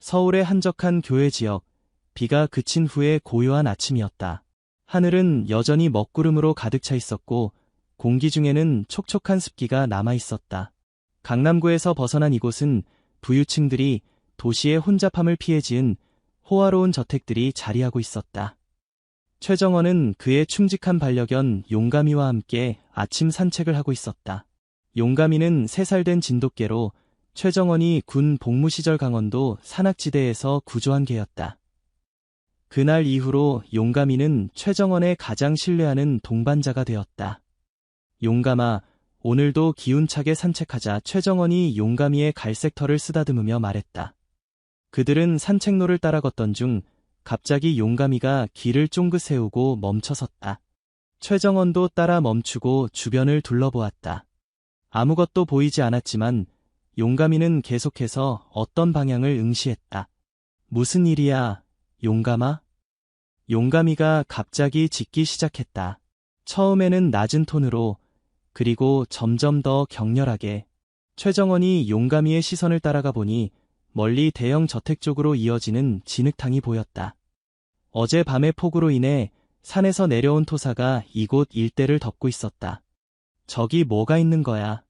서울의 한적한 교외 지역, 비가 그친 후에 고요한 아침이었다. 하늘은 여전히 먹구름으로 가득 차 있었고 공기 중에는 촉촉한 습기가 남아 있었다. 강남구에서 벗어난 이곳은 부유층들이 도시의 혼잡함을 피해 지은 호화로운 저택들이 자리하고 있었다. 최정원은 그의 충직한 반려견 용가미와 함께 아침 산책을 하고 있었다. 용가미는 3살 된 진돗개로 최정원이 군 복무 시절 강원도 산악지대에서 구조한 개였다. 그날 이후로 용가미는 최정원의 가장 신뢰하는 동반자가 되었다. 용가마, 오늘도 기운차게 산책하자. 최정원이 용가미의 갈색 털을 쓰다듬으며 말했다. 그들은 산책로를 따라 걷던 중 갑자기 용가미가 길을 쫑긋 세우고 멈춰섰다. 최정원도 따라 멈추고 주변을 둘러보았다. 아무것도 보이지 않았지만 용가미는 계속해서 어떤 방향을 응시했다. 무슨 일이야, 용가마? 용가미가 갑자기 짖기 시작했다. 처음에는 낮은 톤으로, 그리고 점점 더 격렬하게. 최정원이 용가미의 시선을 따라가 보니 멀리 대형 저택 쪽으로 이어지는 진흙탕이 보였다. 어젯밤의 폭우로 인해 산에서 내려온 토사가 이곳 일대를 덮고 있었다. 저기 뭐가 있는 거야?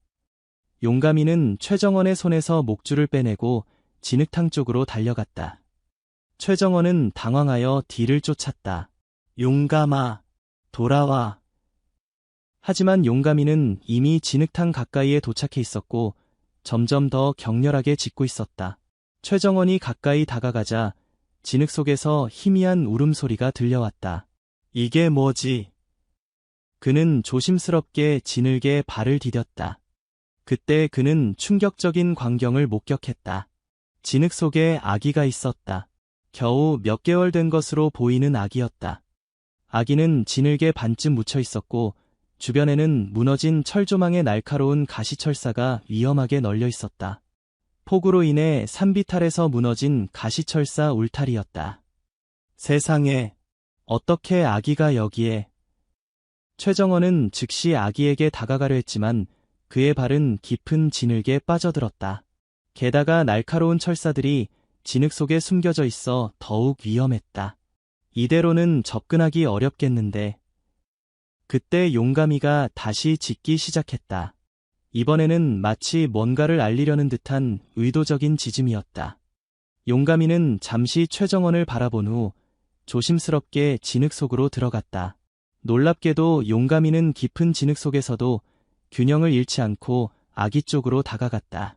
용가미는 최정원의 손에서 목줄을 빼내고 진흙탕 쪽으로 달려갔다. 최정원은 당황하여 뒤를 쫓았다. 용가마, 돌아와. 하지만 용가미는 이미 진흙탕 가까이에 도착해 있었고 점점 더 격렬하게 짖고 있었다. 최정원이 가까이 다가가자 진흙 속에서 희미한 울음소리가 들려왔다. 이게 뭐지? 그는 조심스럽게 진흙에 발을 디뎠다. 그때 그는 충격적인 광경을 목격했다. 진흙 속에 아기가 있었다. 겨우 몇 개월 된 것으로 보이는 아기였다. 아기는 진흙에 반쯤 묻혀 있었고 주변에는 무너진 철조망의 날카로운 가시철사가 위험하게 널려 있었다. 폭우로 인해 산비탈에서 무너진 가시철사 울타리였다. 세상에, 어떻게 아기가 여기에? 최정원은 즉시 아기에게 다가가려 했지만 그의 발은 깊은 진흙에 빠져들었다. 게다가 날카로운 철사들이 진흙 속에 숨겨져 있어 더욱 위험했다. 이대로는 접근하기 어렵겠는데. 그때 용가미가 다시 짖기 시작했다. 이번에는 마치 뭔가를 알리려는 듯한 의도적인 짖음이었다. 용가미는 잠시 최정원을 바라본 후 조심스럽게 진흙 속으로 들어갔다. 놀랍게도 용가미는 깊은 진흙 속에서도 균형을 잃지 않고 아기 쪽으로 다가갔다.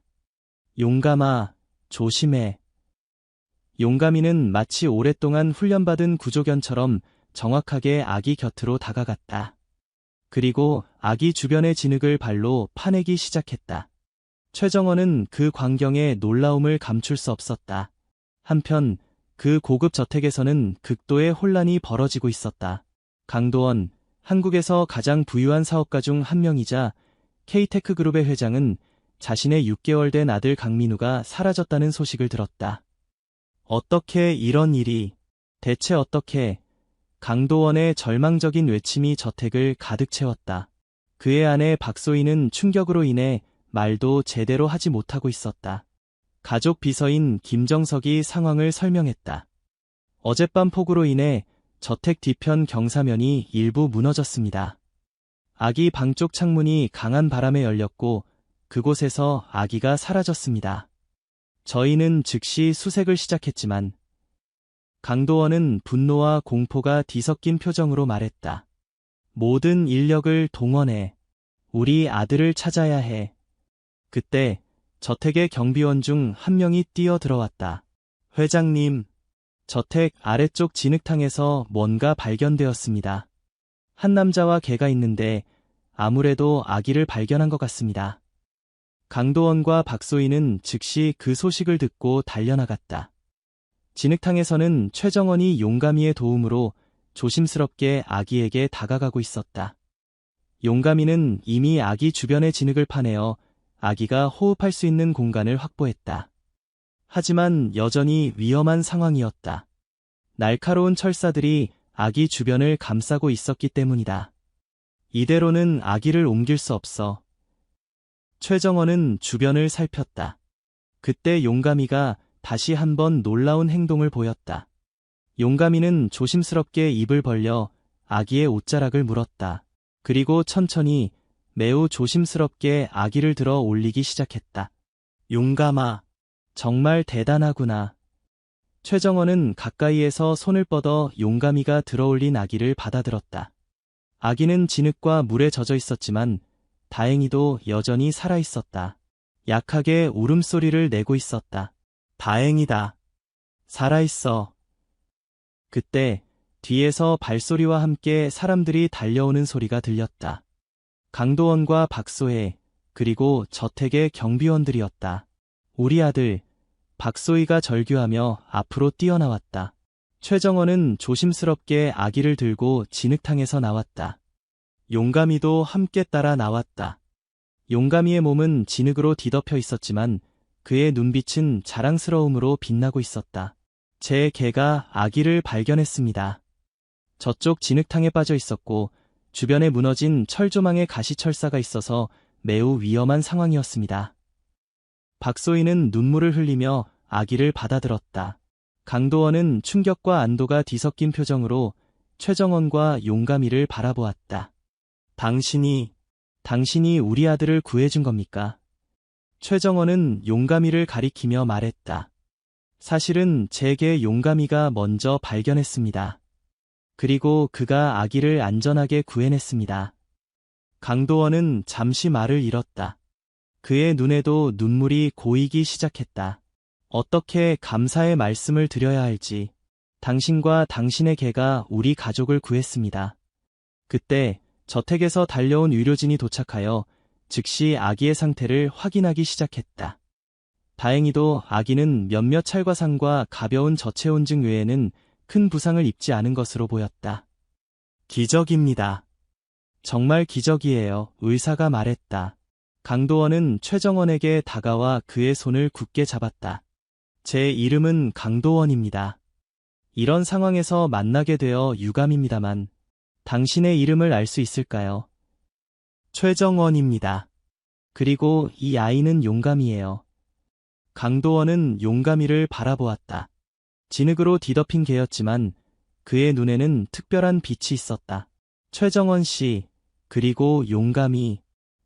용가마, 조심해. 용가미는 마치 오랫동안 훈련받은 구조견처럼 정확하게 아기 곁으로 다가갔다. 그리고 아기 주변의 진흙을 발로 파내기 시작했다. 최정원은 그 광경에 놀라움을 감출 수 없었다. 한편 그 고급 저택에서는 극도의 혼란이 벌어지고 있었다. 강도원, 한국에서 가장 부유한 사업가 중 한 명이자 K테크그룹의 회장은 자신의 6개월 된 아들 강민우가 사라졌다는 소식을 들었다. 어떻게 이런 일이, 대체 어떻게? 강도원의 절망적인 외침이 저택을 가득 채웠다. 그의 아내 박소희는 충격으로 인해 말도 제대로 하지 못하고 있었다. 가족 비서인 김정석이 상황을 설명했다. 어젯밤 폭우로 인해 저택 뒤편 경사면이 일부 무너졌습니다. 아기 방 쪽 창문이 강한 바람에 열렸고 그곳에서 아기가 사라졌습니다. 저희는 즉시 수색을 시작했지만 강도원은 분노와 공포가 뒤섞인 표정으로 말했다. 모든 인력을 동원해. 우리 아들을 찾아야 해. 그때 저택의 경비원 중 한 명이 뛰어들어왔다. 회장님, 저택 아래쪽 진흙탕에서 뭔가 발견되었습니다. 한 남자와 개가 있는데 아무래도 아기를 발견한 것 같습니다. 강도원과 박소희는 즉시 그 소식을 듣고 달려나갔다. 진흙탕에서는 최정원이 용가미의 도움으로 조심스럽게 아기에게 다가가고 있었다. 용가미는 이미 아기 주변의 진흙을 파내어 아기가 호흡할 수 있는 공간을 확보했다. 하지만 여전히 위험한 상황이었다. 날카로운 철사들이 아기 주변을 감싸고 있었기 때문이다. 이대로는 아기를 옮길 수 없어. 최정원은 주변을 살폈다. 그때 용가미가 다시 한번 놀라운 행동을 보였다. 용가미는 조심스럽게 입을 벌려 아기의 옷자락을 물었다. 그리고 천천히 매우 조심스럽게 아기를 들어 올리기 시작했다. 용가마, 정말 대단하구나. 최정원은 가까이에서 손을 뻗어 용가미가 들어올린 아기를 받아들었다. 아기는 진흙과 물에 젖어 있었지만 다행히도 여전히 살아있었다. 약하게 울음소리를 내고 있었다. 다행이다. 살아있어. 그때 뒤에서 발소리와 함께 사람들이 달려오는 소리가 들렸다. 강도원과 박소혜, 그리고 저택의 경비원들이었다. 우리 아들, 박소희가 절규하며 앞으로 뛰어나왔다. 최정원은 조심스럽게 아기를 들고 진흙탕에서 나왔다. 용가미도 함께 따라 나왔다. 용가미의 몸은 진흙으로 뒤덮여 있었지만 그의 눈빛은 자랑스러움으로 빛나고 있었다. 제 개가 아기를 발견했습니다. 저쪽 진흙탕에 빠져 있었고 주변에 무너진 철조망에 가시철사가 있어서 매우 위험한 상황이었습니다. 박소희는 눈물을 흘리며 아기를 받아들었다. 강도원은 충격과 안도가 뒤섞인 표정으로 최정원과 용가미를 바라보았다. 당신이 우리 아들을 구해준 겁니까? 최정원은 용가미를 가리키며 말했다. 사실은 제 개 용가미가 먼저 발견했습니다. 그리고 그가 아기를 안전하게 구해냈습니다. 강도원은 잠시 말을 잃었다. 그의 눈에도 눈물이 고이기 시작했다. 어떻게 감사의 말씀을 드려야 할지. 당신과 당신의 개가 우리 가족을 구했습니다. 그때 저택에서 달려온 의료진이 도착하여 즉시 아기의 상태를 확인하기 시작했다. 다행히도 아기는 몇몇 찰과상과 가벼운 저체온증 외에는 큰 부상을 입지 않은 것으로 보였다. 기적입니다. 정말 기적이에요. 의사가 말했다. 강도원은 최정원에게 다가와 그의 손을 굳게 잡았다. 제 이름은 강도원입니다. 이런 상황에서 만나게 되어 유감입니다만 당신의 이름을 알 수 있을까요? 최정원입니다. 그리고 이 아이는 용감이에요. 강도원은 용가미를 바라보았다. 진흙으로 뒤덮인 개였지만 그의 눈에는 특별한 빛이 있었다. 최정원 씨, 그리고 용가미,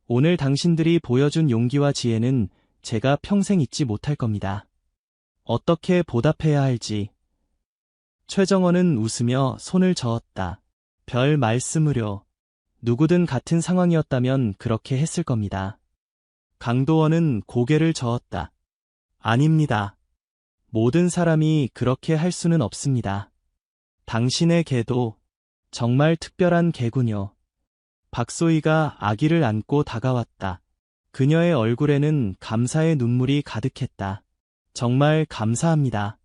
오늘 당신들이 보여준 용기와 지혜는 제가 평생 잊지 못할 겁니다. 어떻게 보답해야 할지. 최정원은 웃으며 손을 저었다. 별 말씀을요. 누구든 같은 상황이었다면 그렇게 했을 겁니다. 강도원은 고개를 저었다. 아닙니다. 모든 사람이 그렇게 할 수는 없습니다. 당신의 개도 정말 특별한 개군요. 박소희가 아기를 안고 다가왔다. 그녀의 얼굴에는 감사의 눈물이 가득했다. 정말 감사합니다.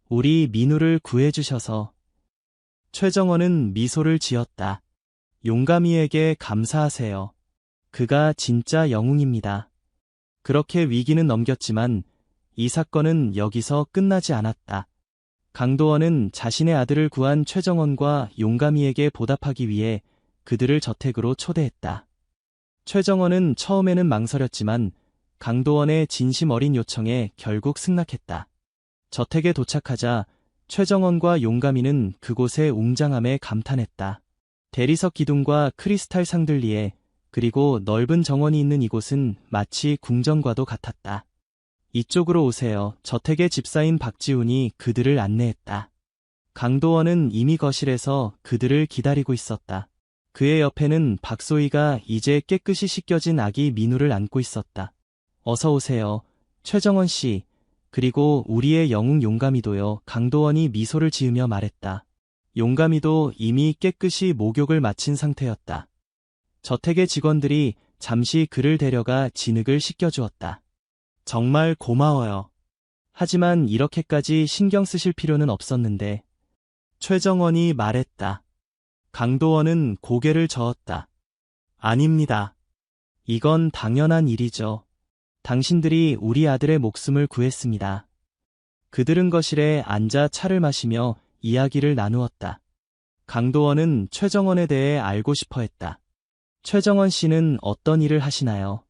우리 민우를 구해주셔서. 최정원은 미소를 지었다. 용가미에게 감사하세요. 그가 진짜 영웅입니다. 그렇게 위기는 넘겼지만 이 사건은 여기서 끝나지 않았다. 강도원은 자신의 아들을 구한 최정원과 용가미에게 보답하기 위해 그들을 저택으로 초대했다. 최정원은 처음에는 망설였지만 강도원의 진심 어린 요청에 결국 승낙했다. 저택에 도착하자 최정원과 용가미는 그곳의 웅장함에 감탄했다. 대리석 기둥과 크리스탈 샹들리에 그리고 넓은 정원이 있는 이곳은 마치 궁전과도 같았다. 이쪽으로 오세요. 저택의 집사인 박지훈이 그들을 안내했다. 강도원은 이미 거실에서 그들을 기다리고 있었다. 그의 옆에는 박소희가 이제 깨끗이 씻겨진 아기 민우를 안고 있었다. 어서 오세요. 최정원 씨, 그리고 우리의 영웅 용가미도요. 강도원이 미소를 지으며 말했다. 용가미도 이미 깨끗이 목욕을 마친 상태였다. 저택의 직원들이 잠시 그를 데려가 진흙을 씻겨주었다. 정말 고마워요. 하지만 이렇게까지 신경 쓰실 필요는 없었는데. 최정원이 말했다. 강도원은 고개를 저었다. 아닙니다. 이건 당연한 일이죠. 당신들이 우리 아들의 목숨을 구했습니다. 그들은 거실에 앉아 차를 마시며 이야기를 나누었다. 강도원은 최정원에 대해 알고 싶어 했다. 최정원 씨는 어떤 일을 하시나요?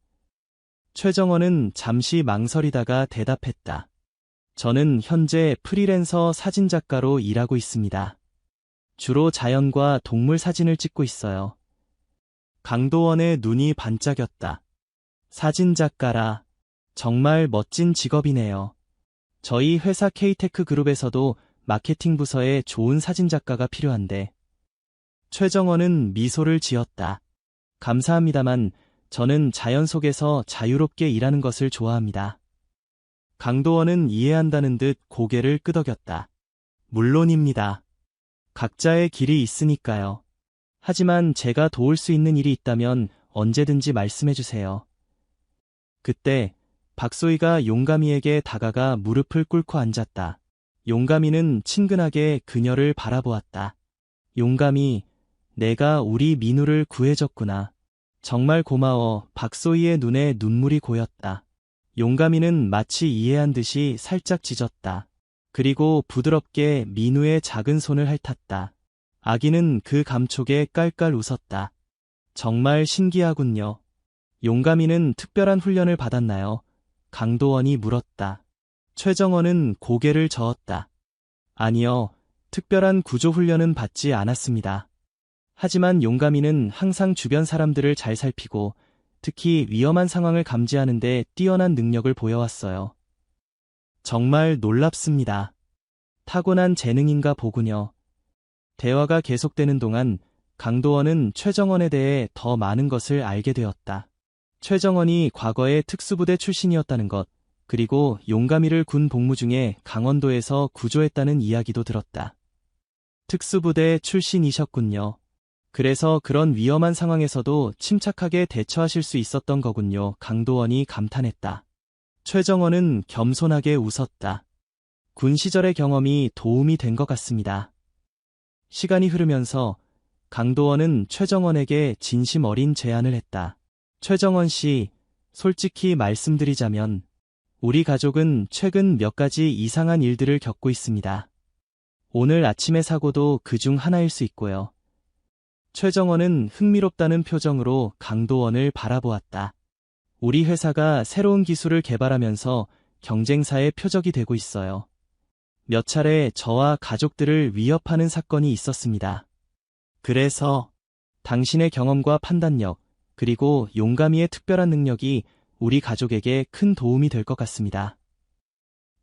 최정원은 잠시 망설이다가 대답했다. 저는 현재 프리랜서 사진작가로 일하고 있습니다. 주로 자연과 동물 사진을 찍고 있어요. 강도원의 눈이 반짝였다. 사진작가라. 정말 멋진 직업이네요. 저희 회사 K테크 그룹에서도 마케팅 부서에 좋은 사진작가가 필요한데. 최정원은 미소를 지었다. 감사합니다만 저는 자연 속에서 자유롭게 일하는 것을 좋아합니다. 강도원은 이해한다는 듯 고개를 끄덕였다. 물론입니다. 각자의 길이 있으니까요. 하지만 제가 도울 수 있는 일이 있다면 언제든지 말씀해주세요. 그때 박소희가 용감이에게 다가가 무릎을 꿇고 앉았다. 용감이는 친근하게 그녀를 바라보았다. 용감이, 내가 우리 민우를 구해줬구나. 정말 고마워. 박소희의 눈에 눈물이 고였다. 용감이는 마치 이해한 듯이 살짝 짖었다. 그리고 부드럽게 민우의 작은 손을 핥았다. 아기는 그 감촉에 깔깔 웃었다. 정말 신기하군요. 용감이는 특별한 훈련을 받았나요? 강도원이 물었다. 최정원은 고개를 저었다. 아니요, 특별한 구조 훈련은 받지 않았습니다. 하지만 용감이는 항상 주변 사람들을 잘 살피고 특히 위험한 상황을 감지하는 데 뛰어난 능력을 보여왔어요. 정말 놀랍습니다. 타고난 재능인가 보군요. 대화가 계속되는 동안 강도원은 최정원에 대해 더 많은 것을 알게 되었다. 최정원이 과거에 특수부대 출신이었다는 것, 그리고 용감이를 군 복무 중에 강원도에서 구조했다는 이야기도 들었다. 특수부대 출신이셨군요. 그래서 그런 위험한 상황에서도 침착하게 대처하실 수 있었던 거군요. 강도원이 감탄했다. 최정원은 겸손하게 웃었다. 군 시절의 경험이 도움이 된 것 같습니다. 시간이 흐르면서 강도원은 최정원에게 진심 어린 제안을 했다. 최정원 씨, 솔직히 말씀드리자면 우리 가족은 최근 몇 가지 이상한 일들을 겪고 있습니다. 오늘 아침의 사고도 그중 하나일 수 있고요. 최정원은 흥미롭다는 표정으로 강도원을 바라보았다. 우리 회사가 새로운 기술을 개발하면서 경쟁사의 표적이 되고 있어요. 몇 차례 저와 가족들을 위협하는 사건이 있었습니다. 그래서 당신의 경험과 판단력, 그리고 용감이의 특별한 능력이 우리 가족에게 큰 도움이 될 것 같습니다.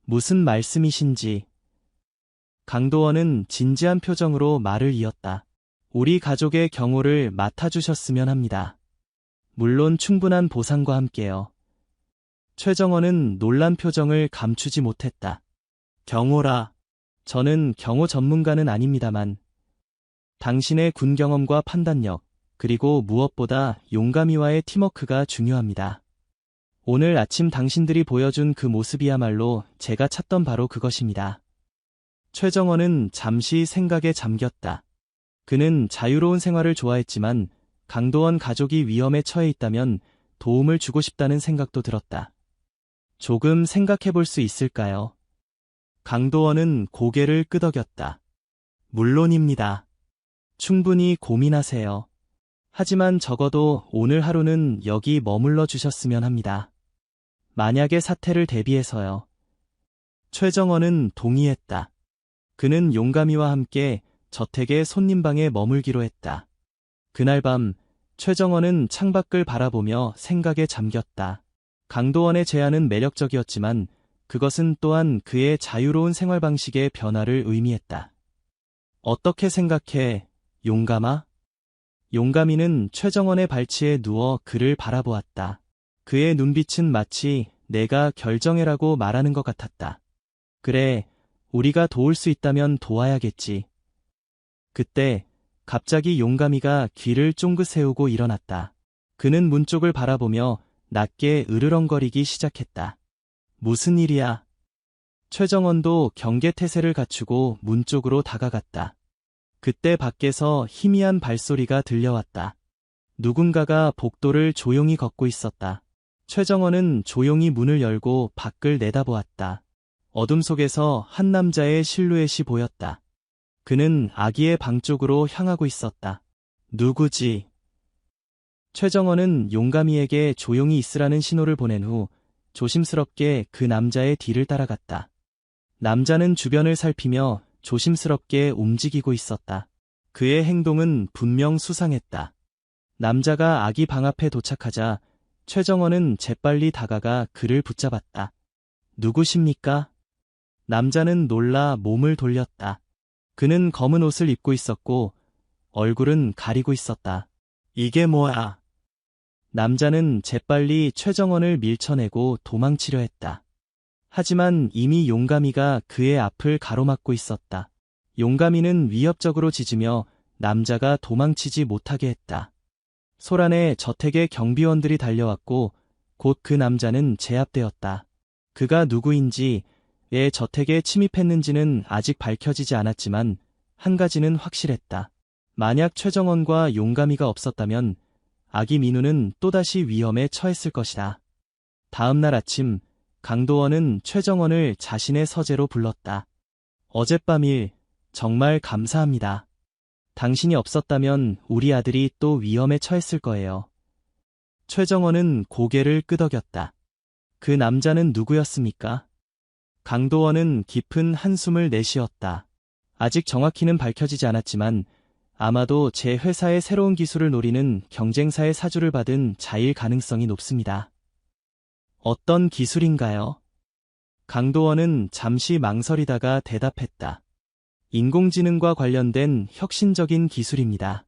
무슨 말씀이신지. 강도원은 진지한 표정으로 말을 이었다. 우리 가족의 경호를 맡아주셨으면 합니다. 물론 충분한 보상과 함께요. 최정원은 놀란 표정을 감추지 못했다. 경호라. 저는 경호 전문가는 아닙니다만 당신의 군 경험과 판단력, 그리고 무엇보다 용감이와의 팀워크가 중요합니다. 오늘 아침 당신들이 보여준 그 모습이야말로 제가 찾던 바로 그것입니다. 최정원은 잠시 생각에 잠겼다. 그는 자유로운 생활을 좋아했지만 강도원 가족이 위험에 처해 있다면 도움을 주고 싶다는 생각도 들었다. 조금 생각해 볼 수 있을까요? 강도원은 고개를 끄덕였다. 물론입니다. 충분히 고민하세요. 하지만 적어도 오늘 하루는 여기 머물러 주셨으면 합니다. 만약의 사태를 대비해서요. 최정원은 동의했다. 그는 용감이와 함께 저택의 손님방에 머물기로 했다. 그날 밤 최정원은 창밖을 바라보며 생각에 잠겼다. 강도원의 제안은 매력적이었지만 그것은 또한 그의 자유로운 생활 방식의 변화를 의미했다. 어떻게 생각해, 용감아? 용감이는 최정원의 발치에 누워 그를 바라보았다. 그의 눈빛은 마치 내가 결정해라고 말하는 것 같았다. 그래, 우리가 도울 수 있다면 도와야겠지. 그때 갑자기 용감이가 귀를 쫑긋 세우고 일어났다. 그는 문 쪽을 바라보며 낮게 으르렁거리기 시작했다. 무슨 일이야? 최정원도 경계태세를 갖추고 문 쪽으로 다가갔다. 그때 밖에서 희미한 발소리가 들려왔다. 누군가가 복도를 조용히 걷고 있었다. 최정원은 조용히 문을 열고 밖을 내다보았다. 어둠 속에서 한 남자의 실루엣이 보였다. 그는 아기의 방 쪽으로 향하고 있었다. 누구지? 최정원은 용감이에게 조용히 있으라는 신호를 보낸 후 조심스럽게 그 남자의 뒤를 따라갔다. 남자는 주변을 살피며 조심스럽게 움직이고 있었다. 그의 행동은 분명 수상했다. 남자가 아기 방 앞에 도착하자 최정원은 재빨리 다가가 그를 붙잡았다. 누구십니까? 남자는 놀라 몸을 돌렸다. 그는 검은 옷을 입고 있었고 얼굴은 가리고 있었다. 이게 뭐야? 남자는 재빨리 최정원을 밀쳐내고 도망치려 했다. 하지만 이미 용가미가 그의 앞을 가로막고 있었다. 용가미는 위협적으로 짖으며 남자가 도망치지 못하게 했다. 소란에 저택의 경비원들이 달려왔고 곧 그 남자는 제압되었다. 그가 누구인지, 왜 저택에 침입했는지는 아직 밝혀지지 않았지만 한 가지는 확실했다. 만약 최정원과 용가미가 없었다면 아기 민우는 또다시 위험에 처했을 것이다. 다음 날 아침 강도원은 최정원을 자신의 서재로 불렀다. 어젯밤 일 정말 감사합니다. 당신이 없었다면 우리 아들이 또 위험에 처했을 거예요. 최정원은 고개를 끄덕였다. 그 남자는 누구였습니까? 강도원은 깊은 한숨을 내쉬었다. 아직 정확히는 밝혀지지 않았지만 아마도 제 회사의 새로운 기술을 노리는 경쟁사의 사주를 받은 자일 가능성이 높습니다. 어떤 기술인가요? 강도원은 잠시 망설이다가 대답했다. 인공지능과 관련된 혁신적인 기술입니다.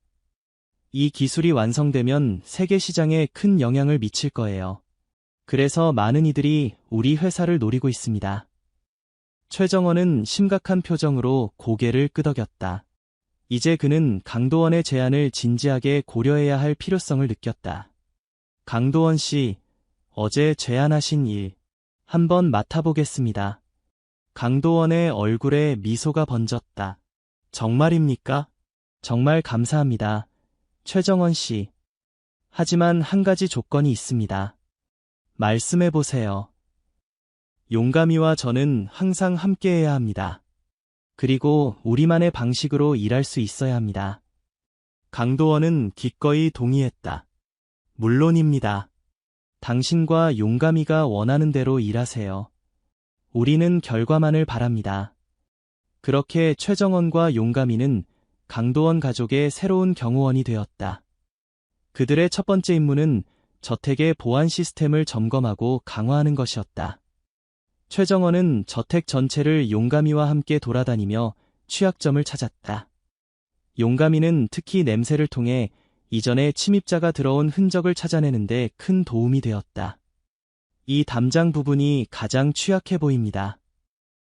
이 기술이 완성되면 세계 시장에 큰 영향을 미칠 거예요. 그래서 많은 이들이 우리 회사를 노리고 있습니다. 최정원은 심각한 표정으로 고개를 끄덕였다. 이제 그는 강도원의 제안을 진지하게 고려해야 할 필요성을 느꼈다. 강도원 씨, 어제 제안하신 일, 한번 맡아보겠습니다. 강도원의 얼굴에 미소가 번졌다. 정말입니까? 정말 감사합니다. 최정원 씨. 하지만 한 가지 조건이 있습니다. 말씀해보세요. 용가미와 저는 항상 함께해야 합니다. 그리고 우리만의 방식으로 일할 수 있어야 합니다. 강도원은 기꺼이 동의했다. 물론입니다. 당신과 용가미가 원하는 대로 일하세요. 우리는 결과만을 바랍니다. 그렇게 최정원과 용가미는 강도원 가족의 새로운 경호원이 되었다. 그들의 첫 번째 임무는 저택의 보안 시스템을 점검하고 강화하는 것이었다. 최정원은 저택 전체를 용가미와 함께 돌아다니며 취약점을 찾았다. 용가미는 특히 냄새를 통해 이전에 침입자가 들어온 흔적을 찾아내는데 큰 도움이 되었다. 이 담장 부분이 가장 취약해 보입니다.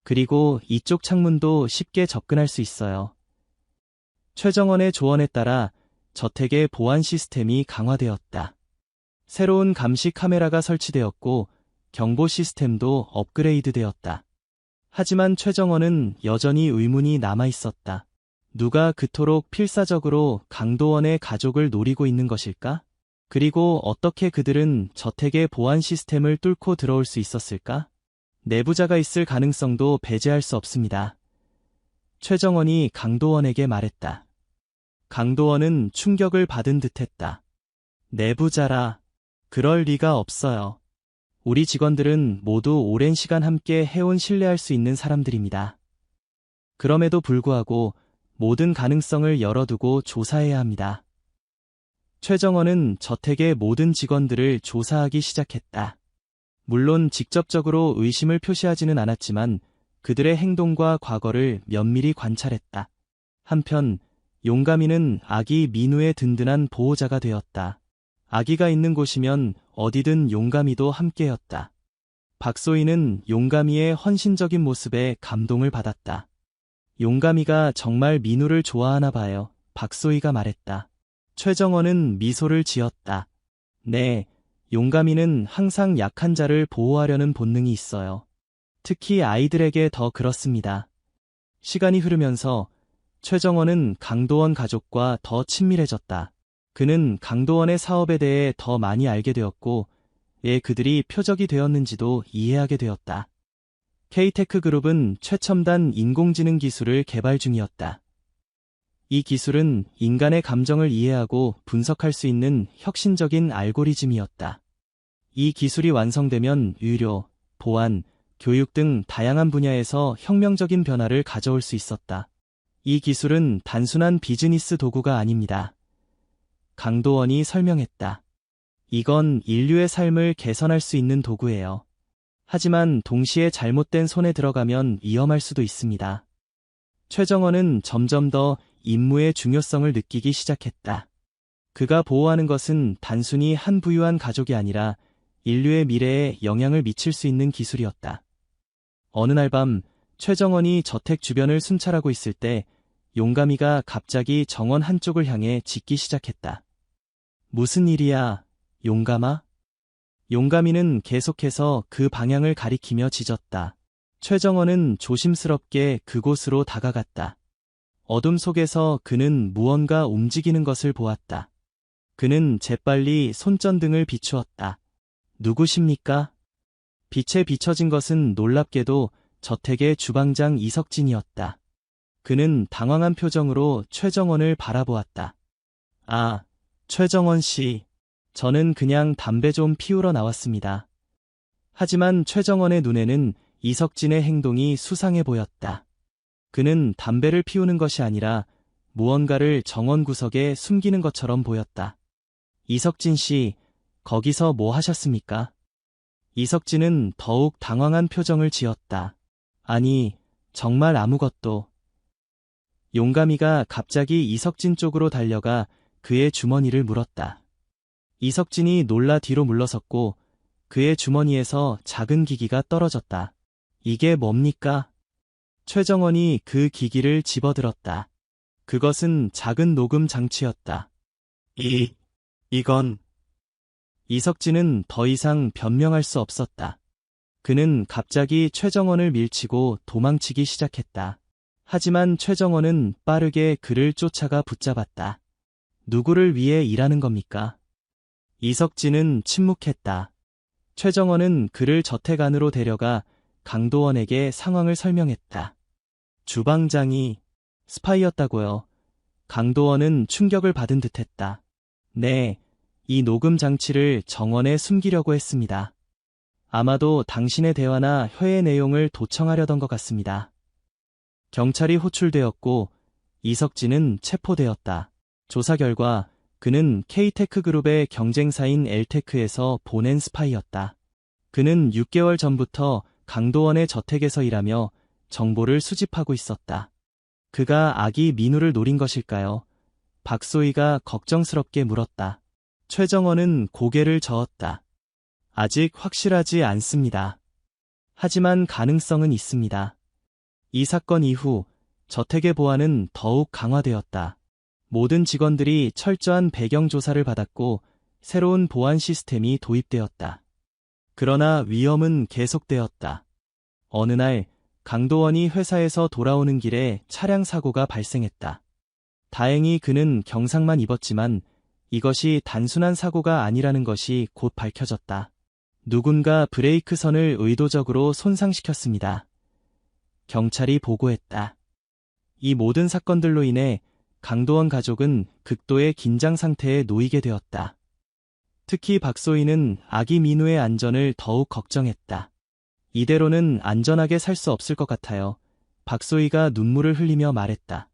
그리고 이쪽 창문도 쉽게 접근할 수 있어요. 최정원의 조언에 따라 저택의 보안 시스템이 강화되었다. 새로운 감시 카메라가 설치되었고 경보 시스템도 업그레이드 되었다. 하지만 최정원은 여전히 의문이 남아 있었다. 누가 그토록 필사적으로 강도원의 가족을 노리고 있는 것일까? 그리고 어떻게 그들은 저택의 보안 시스템을 뚫고 들어올 수 있었을까? 내부자가 있을 가능성도 배제할 수 없습니다. 최정원이 강도원에게 말했다. 강도원은 충격을 받은 듯했다. 내부자라. 그럴 리가 없어요. 우리 직원들은 모두 오랜 시간 함께 해온 신뢰할 수 있는 사람들입니다. 그럼에도 불구하고 모든 가능성을 열어두고 조사해야 합니다. 최정원은 저택의 모든 직원들을 조사하기 시작했다. 물론 직접적으로 의심을 표시하지는 않았지만 그들의 행동과 과거를 면밀히 관찰했다. 한편 용가미는 아기 민우의 든든한 보호자가 되었다. 아기가 있는 곳이면 어디든 용가미도 함께였다. 박소희는 용가미의 헌신적인 모습에 감동을 받았다. 용가미가 정말 민우를 좋아하나 봐요. 박소희가 말했다. 최정원은 미소를 지었다. 네, 용가미는 항상 약한 자를 보호하려는 본능이 있어요. 특히 아이들에게 더 그렇습니다. 시간이 흐르면서 최정원은 강도원 가족과 더 친밀해졌다. 그는 강도원의 사업에 대해 더 많이 알게 되었고, 왜 그들이 표적이 되었는지도 이해하게 되었다. K테크그룹은 최첨단 인공지능 기술을 개발 중이었다. 이 기술은 인간의 감정을 이해하고 분석할 수 있는 혁신적인 알고리즘이었다. 이 기술이 완성되면 의료, 보안, 교육 등 다양한 분야에서 혁명적인 변화를 가져올 수 있었다. 이 기술은 단순한 비즈니스 도구가 아닙니다. 강도원이 설명했다. 이건 인류의 삶을 개선할 수 있는 도구예요. 하지만 동시에 잘못된 손에 들어가면 위험할 수도 있습니다. 최정원은 점점 더 임무의 중요성을 느끼기 시작했다. 그가 보호하는 것은 단순히 한 부유한 가족이 아니라 인류의 미래에 영향을 미칠 수 있는 기술이었다. 어느 날 밤 최정원이 저택 주변을 순찰하고 있을 때 용감이가 갑자기 정원 한쪽을 향해 짖기 시작했다. 무슨 일이야, 용감아? 용감이는 계속해서 그 방향을 가리키며 짖었다. 최정원은 조심스럽게 그곳으로 다가갔다. 어둠 속에서 그는 무언가 움직이는 것을 보았다. 그는 재빨리 손전등을 비추었다. 누구십니까? 빛에 비춰진 것은 놀랍게도 저택의 주방장 이석진이었다. 그는 당황한 표정으로 최정원을 바라보았다. 아, 최정원 씨. 저는 그냥 담배 좀 피우러 나왔습니다. 하지만 최정원의 눈에는 이석진의 행동이 수상해 보였다. 그는 담배를 피우는 것이 아니라 무언가를 정원 구석에 숨기는 것처럼 보였다. 이석진 씨, 거기서 뭐 하셨습니까? 이석진은 더욱 당황한 표정을 지었다. 아니, 정말 아무것도. 용감이가 갑자기 이석진 쪽으로 달려가 그의 주머니를 물었다. 이석진이 놀라 뒤로 물러섰고 그의 주머니에서 작은 기기가 떨어졌다. 이게 뭡니까? 최정원이 그 기기를 집어들었다. 그것은 작은 녹음 장치였다. 이건... 이석진은 더 이상 변명할 수 없었다. 그는 갑자기 최정원을 밀치고 도망치기 시작했다. 하지만 최정원은 빠르게 그를 쫓아가 붙잡았다. 누구를 위해 일하는 겁니까? 이석진은 침묵했다. 최정원은 그를 저택 안으로 데려가 강도원에게 상황을 설명했다. 주방장이 스파이였다고요. 강도원은 충격을 받은 듯했다. 네, 이 녹음 장치를 정원에 숨기려고 했습니다. 아마도 당신의 대화나 회의 내용을 도청하려던 것 같습니다. 경찰이 호출되었고 이석진은 체포되었다. 조사 결과 그는 K테크그룹의 경쟁사인 엘테크에서 보낸 스파이였다. 그는 6개월 전부터 강도원의 저택에서 일하며 정보를 수집하고 있었다. 그가 아기 민우를 노린 것일까요? 박소희가 걱정스럽게 물었다. 최정원은 고개를 저었다. 아직 확실하지 않습니다. 하지만 가능성은 있습니다. 이 사건 이후 저택의 보안은 더욱 강화되었다. 모든 직원들이 철저한 배경 조사를 받았고 새로운 보안 시스템이 도입되었다. 그러나 위험은 계속되었다. 어느 날 강도원이 회사에서 돌아오는 길에 차량 사고가 발생했다. 다행히 그는 경상만 입었지만 이것이 단순한 사고가 아니라는 것이 곧 밝혀졌다. 누군가 브레이크 선을 의도적으로 손상시켰습니다. 경찰이 보고했다. 이 모든 사건들로 인해 강도원 가족은 극도의 긴장 상태에 놓이게 되었다. 특히 박소희는 아기 민우의 안전을 더욱 걱정했다. 이대로는 안전하게 살 수 없을 것 같아요. 박소희가 눈물을 흘리며 말했다.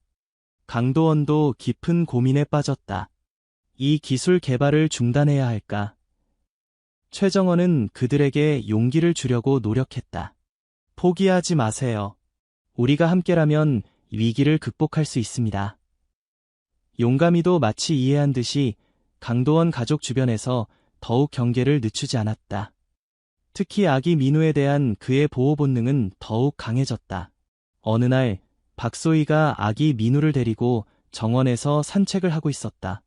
강도원도 깊은 고민에 빠졌다. 이 기술 개발을 중단해야 할까? 최정원은 그들에게 용기를 주려고 노력했다. 포기하지 마세요. 우리가 함께라면 위기를 극복할 수 있습니다. 용감이도 마치 이해한 듯이 강도원 가족 주변에서 더욱 경계를 늦추지 않았다. 특히 아기 민우에 대한 그의 보호 본능은 더욱 강해졌다. 어느 날 박소희가 아기 민우를 데리고 정원에서 산책을 하고 있었다.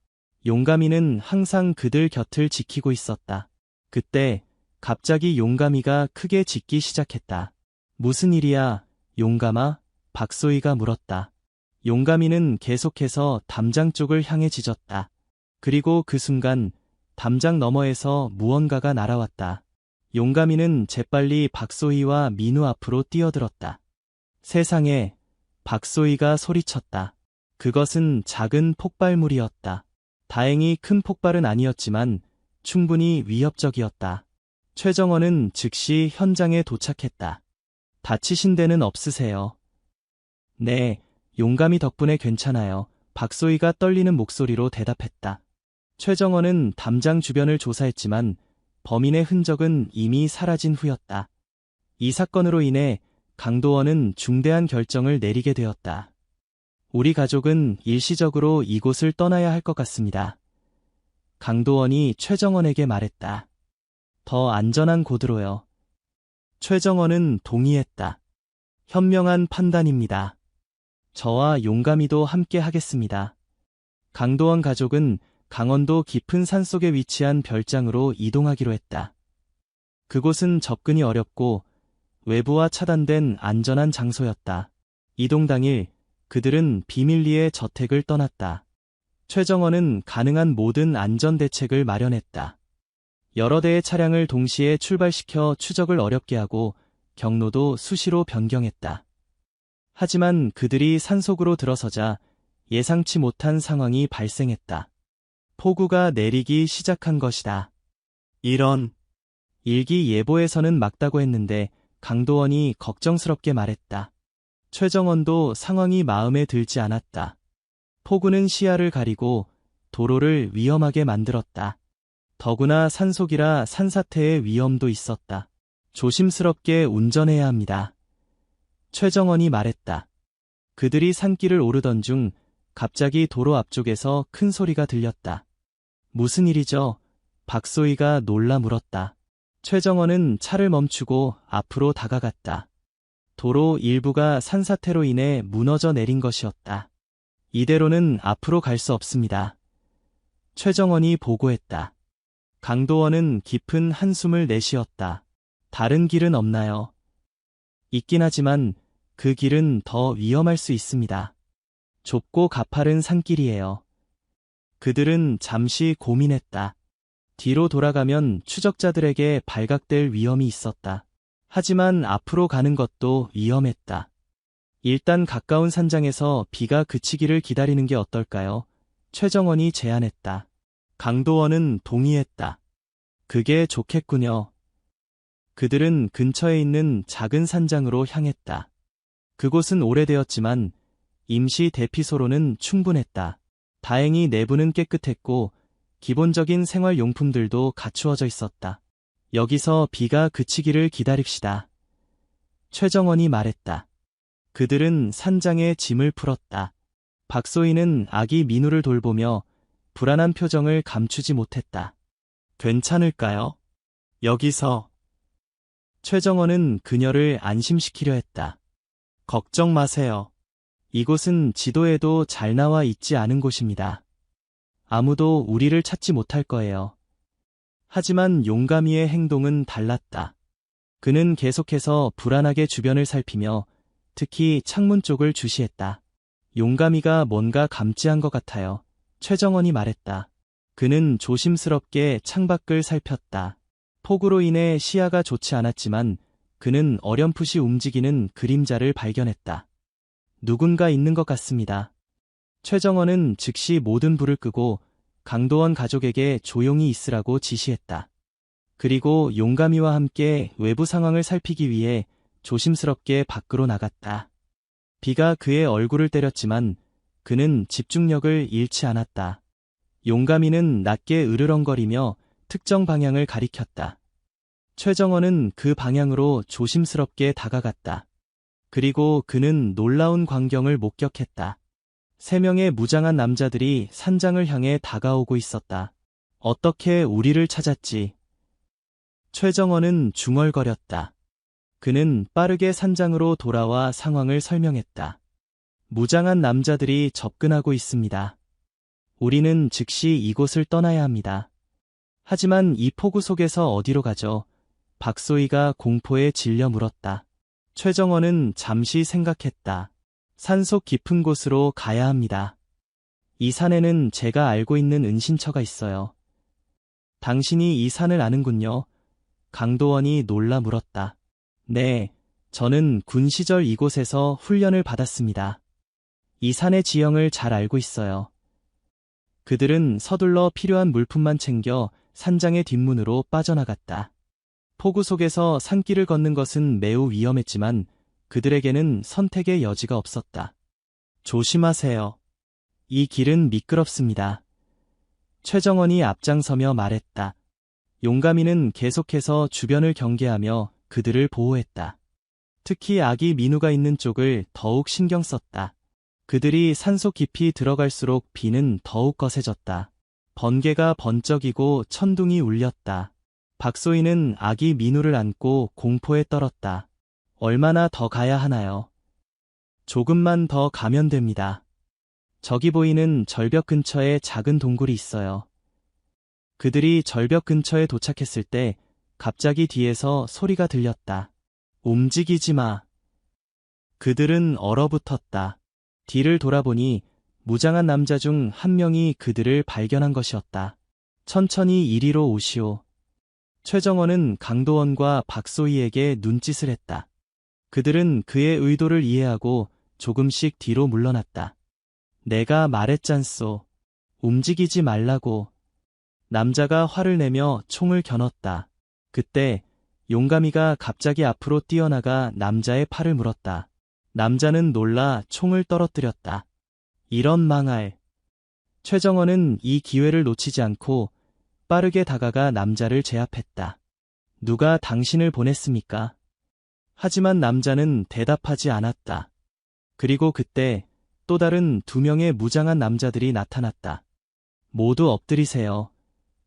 용감이는 항상 그들 곁을 지키고 있었다. 그때 갑자기 용감이가 크게 짖기 시작했다. 무슨 일이야, 용감아? 박소희가 물었다. 용감이는 계속해서 담장 쪽을 향해 짖었다. 그리고 그 순간 담장 너머에서 무언가가 날아왔다. 용감이는 재빨리 박소희와 민우 앞으로 뛰어들었다. 세상에, 박소희가 소리쳤다. 그것은 작은 폭발물이었다. 다행히 큰 폭발은 아니었지만 충분히 위협적이었다. 최정원은 즉시 현장에 도착했다. 다치신 데는 없으세요? 네, 용감이 덕분에 괜찮아요. 박소희가 떨리는 목소리로 대답했다. 최정원은 담장 주변을 조사했지만 범인의 흔적은 이미 사라진 후였다. 이 사건으로 인해 강도원은 중대한 결정을 내리게 되었다. 우리 가족은 일시적으로 이곳을 떠나야 할 것 같습니다. 강도원이 최정원에게 말했다. 더 안전한 곳으로요. 최정원은 동의했다. 현명한 판단입니다. 저와 용감이도 함께 하겠습니다. 강도원 가족은 강원도 깊은 산속에 위치한 별장으로 이동하기로 했다. 그곳은 접근이 어렵고 외부와 차단된 안전한 장소였다. 이동 당일 그들은 비밀리에 저택을 떠났다. 최정원은 가능한 모든 안전 대책을 마련했다. 여러 대의 차량을 동시에 출발시켜 추적을 어렵게 하고 경로도 수시로 변경했다. 하지만 그들이 산속으로 들어서자 예상치 못한 상황이 발생했다. 폭우가 내리기 시작한 것이다. 이런. 일기예보에서는 막다고 했는데 강도원이 걱정스럽게 말했다. 최정원도 상황이 마음에 들지 않았다. 폭우는 시야를 가리고 도로를 위험하게 만들었다. 더구나 산속이라 산사태의 위험도 있었다. 조심스럽게 운전해야 합니다. 최정원이 말했다. 그들이 산길을 오르던 중 갑자기 도로 앞쪽에서 큰 소리가 들렸다. 무슨 일이죠? 박소희가 놀라 물었다. 최정원은 차를 멈추고 앞으로 다가갔다. 도로 일부가 산사태로 인해 무너져 내린 것이었다. 이대로는 앞으로 갈 수 없습니다. 최정원이 보고했다. 강도원은 깊은 한숨을 내쉬었다. 다른 길은 없나요? 있긴 하지만 그 길은 더 위험할 수 있습니다. 좁고 가파른 산길이에요. 그들은 잠시 고민했다. 뒤로 돌아가면 추적자들에게 발각될 위험이 있었다. 하지만 앞으로 가는 것도 위험했다. 일단 가까운 산장에서 비가 그치기를 기다리는 게 어떨까요? 최정원이 제안했다. 강도원은 동의했다. 그게 좋겠군요. 그들은 근처에 있는 작은 산장으로 향했다. 그곳은 오래되었지만 임시 대피소로는 충분했다. 다행히 내부는 깨끗했고 기본적인 생활용품들도 갖추어져 있었다. 여기서 비가 그치기를 기다립시다. 최정원이 말했다. 그들은 산장에 짐을 풀었다. 박소희는 아기 민우를 돌보며 불안한 표정을 감추지 못했다. 괜찮을까요? 여기서. 최정원은 그녀를 안심시키려 했다. 걱정 마세요. 이곳은 지도에도 잘 나와 있지 않은 곳입니다. 아무도 우리를 찾지 못할 거예요. 하지만 용감이의 행동은 달랐다. 그는 계속해서 불안하게 주변을 살피며 특히 창문 쪽을 주시했다. 용감이가 뭔가 감지한 것 같아요. 최정원이 말했다. 그는 조심스럽게 창밖을 살폈다. 폭우로 인해 시야가 좋지 않았지만 그는 어렴풋이 움직이는 그림자를 발견했다. 누군가 있는 것 같습니다. 최정원은 즉시 모든 불을 끄고 강도원 가족에게 조용히 있으라고 지시했다. 그리고 용감이와 함께 외부 상황을 살피기 위해 조심스럽게 밖으로 나갔다. 비가 그의 얼굴을 때렸지만 그는 집중력을 잃지 않았다. 용감이는 낮게 으르렁거리며 특정 방향을 가리켰다. 최정원은 그 방향으로 조심스럽게 다가갔다. 그리고 그는 놀라운 광경을 목격했다. 3명의 무장한 남자들이 산장을 향해 다가오고 있었다. 어떻게 우리를 찾았지? 최정원은 중얼거렸다. 그는 빠르게 산장으로 돌아와 상황을 설명했다. 무장한 남자들이 접근하고 있습니다. 우리는 즉시 이곳을 떠나야 합니다. 하지만 이 폭우 속에서 어디로 가죠? 박소희가 공포에 질려 물었다. 최정원은 잠시 생각했다. 산속 깊은 곳으로 가야 합니다. 이 산에는 제가 알고 있는 은신처가 있어요. 당신이 이 산을 아는군요. 강도원이 놀라 물었다. 네, 저는 군 시절 이곳에서 훈련을 받았습니다. 이 산의 지형을 잘 알고 있어요. 그들은 서둘러 필요한 물품만 챙겨 산장의 뒷문으로 빠져나갔다. 폭우 속에서 산길을 걷는 것은 매우 위험했지만 그들에게는 선택의 여지가 없었다. 조심하세요. 이 길은 미끄럽습니다. 최정원이 앞장서며 말했다. 용가미는 계속해서 주변을 경계하며 그들을 보호했다. 특히 아기 민우가 있는 쪽을 더욱 신경 썼다. 그들이 산속 깊이 들어갈수록 비는 더욱 거세졌다. 번개가 번쩍이고 천둥이 울렸다. 박소희는 아기 민우를 안고 공포에 떨었다. 얼마나 더 가야 하나요? 조금만 더 가면 됩니다. 저기 보이는 절벽 근처에 작은 동굴이 있어요. 그들이 절벽 근처에 도착했을 때 갑자기 뒤에서 소리가 들렸다. 움직이지 마. 그들은 얼어붙었다. 뒤를 돌아보니 무장한 남자 중 한 명이 그들을 발견한 것이었다. 천천히 이리로 오시오. 최정원은 강도원과 박소희에게 눈짓을 했다. 그들은 그의 의도를 이해하고 조금씩 뒤로 물러났다. 내가 말했잖소. 움직이지 말라고. 남자가 화를 내며 총을 겨눴다. 그때 용가미가 갑자기 앞으로 뛰어나가 남자의 팔을 물었다. 남자는 놀라 총을 떨어뜨렸다. 이런 망할. 최정원은 이 기회를 놓치지 않고 빠르게 다가가 남자를 제압했다. 누가 당신을 보냈습니까? 하지만 남자는 대답하지 않았다. 그리고 그때 또 다른 2명의 무장한 남자들이 나타났다. 모두 엎드리세요.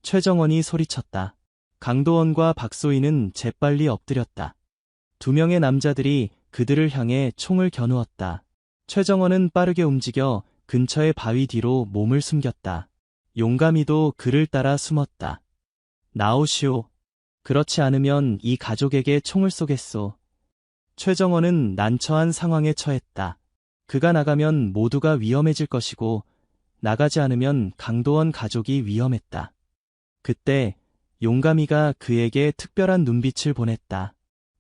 최정원이 소리쳤다. 강도원과 박소희는 재빨리 엎드렸다. 2명의 남자들이 그들을 향해 총을 겨누었다. 최정원은 빠르게 움직여 근처의 바위 뒤로 몸을 숨겼다. 용가미도 그를 따라 숨었다. 나오시오. 그렇지 않으면 이 가족에게 총을 쏘겠소. 최정원은 난처한 상황에 처했다. 그가 나가면 모두가 위험해질 것이고 나가지 않으면 강도원 가족이 위험했다. 그때 용가미가 그에게 특별한 눈빛을 보냈다.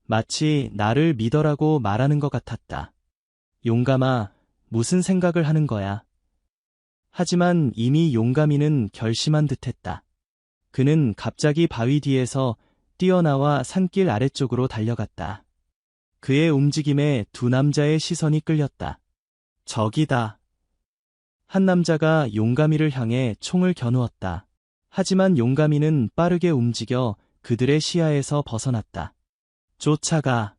마치 나를 믿어라고 말하는 것 같았다. 용가마, 무슨 생각을 하는 거야? 하지만 이미 용가미는 결심한 듯했다. 그는 갑자기 바위 뒤에서 뛰어나와 산길 아래쪽으로 달려갔다. 그의 움직임에 2 남자의 시선이 끌렸다. 저기다. 한 남자가 용가미를 향해 총을 겨누었다. 하지만 용가미는 빠르게 움직여 그들의 시야에서 벗어났다. 쫓아가.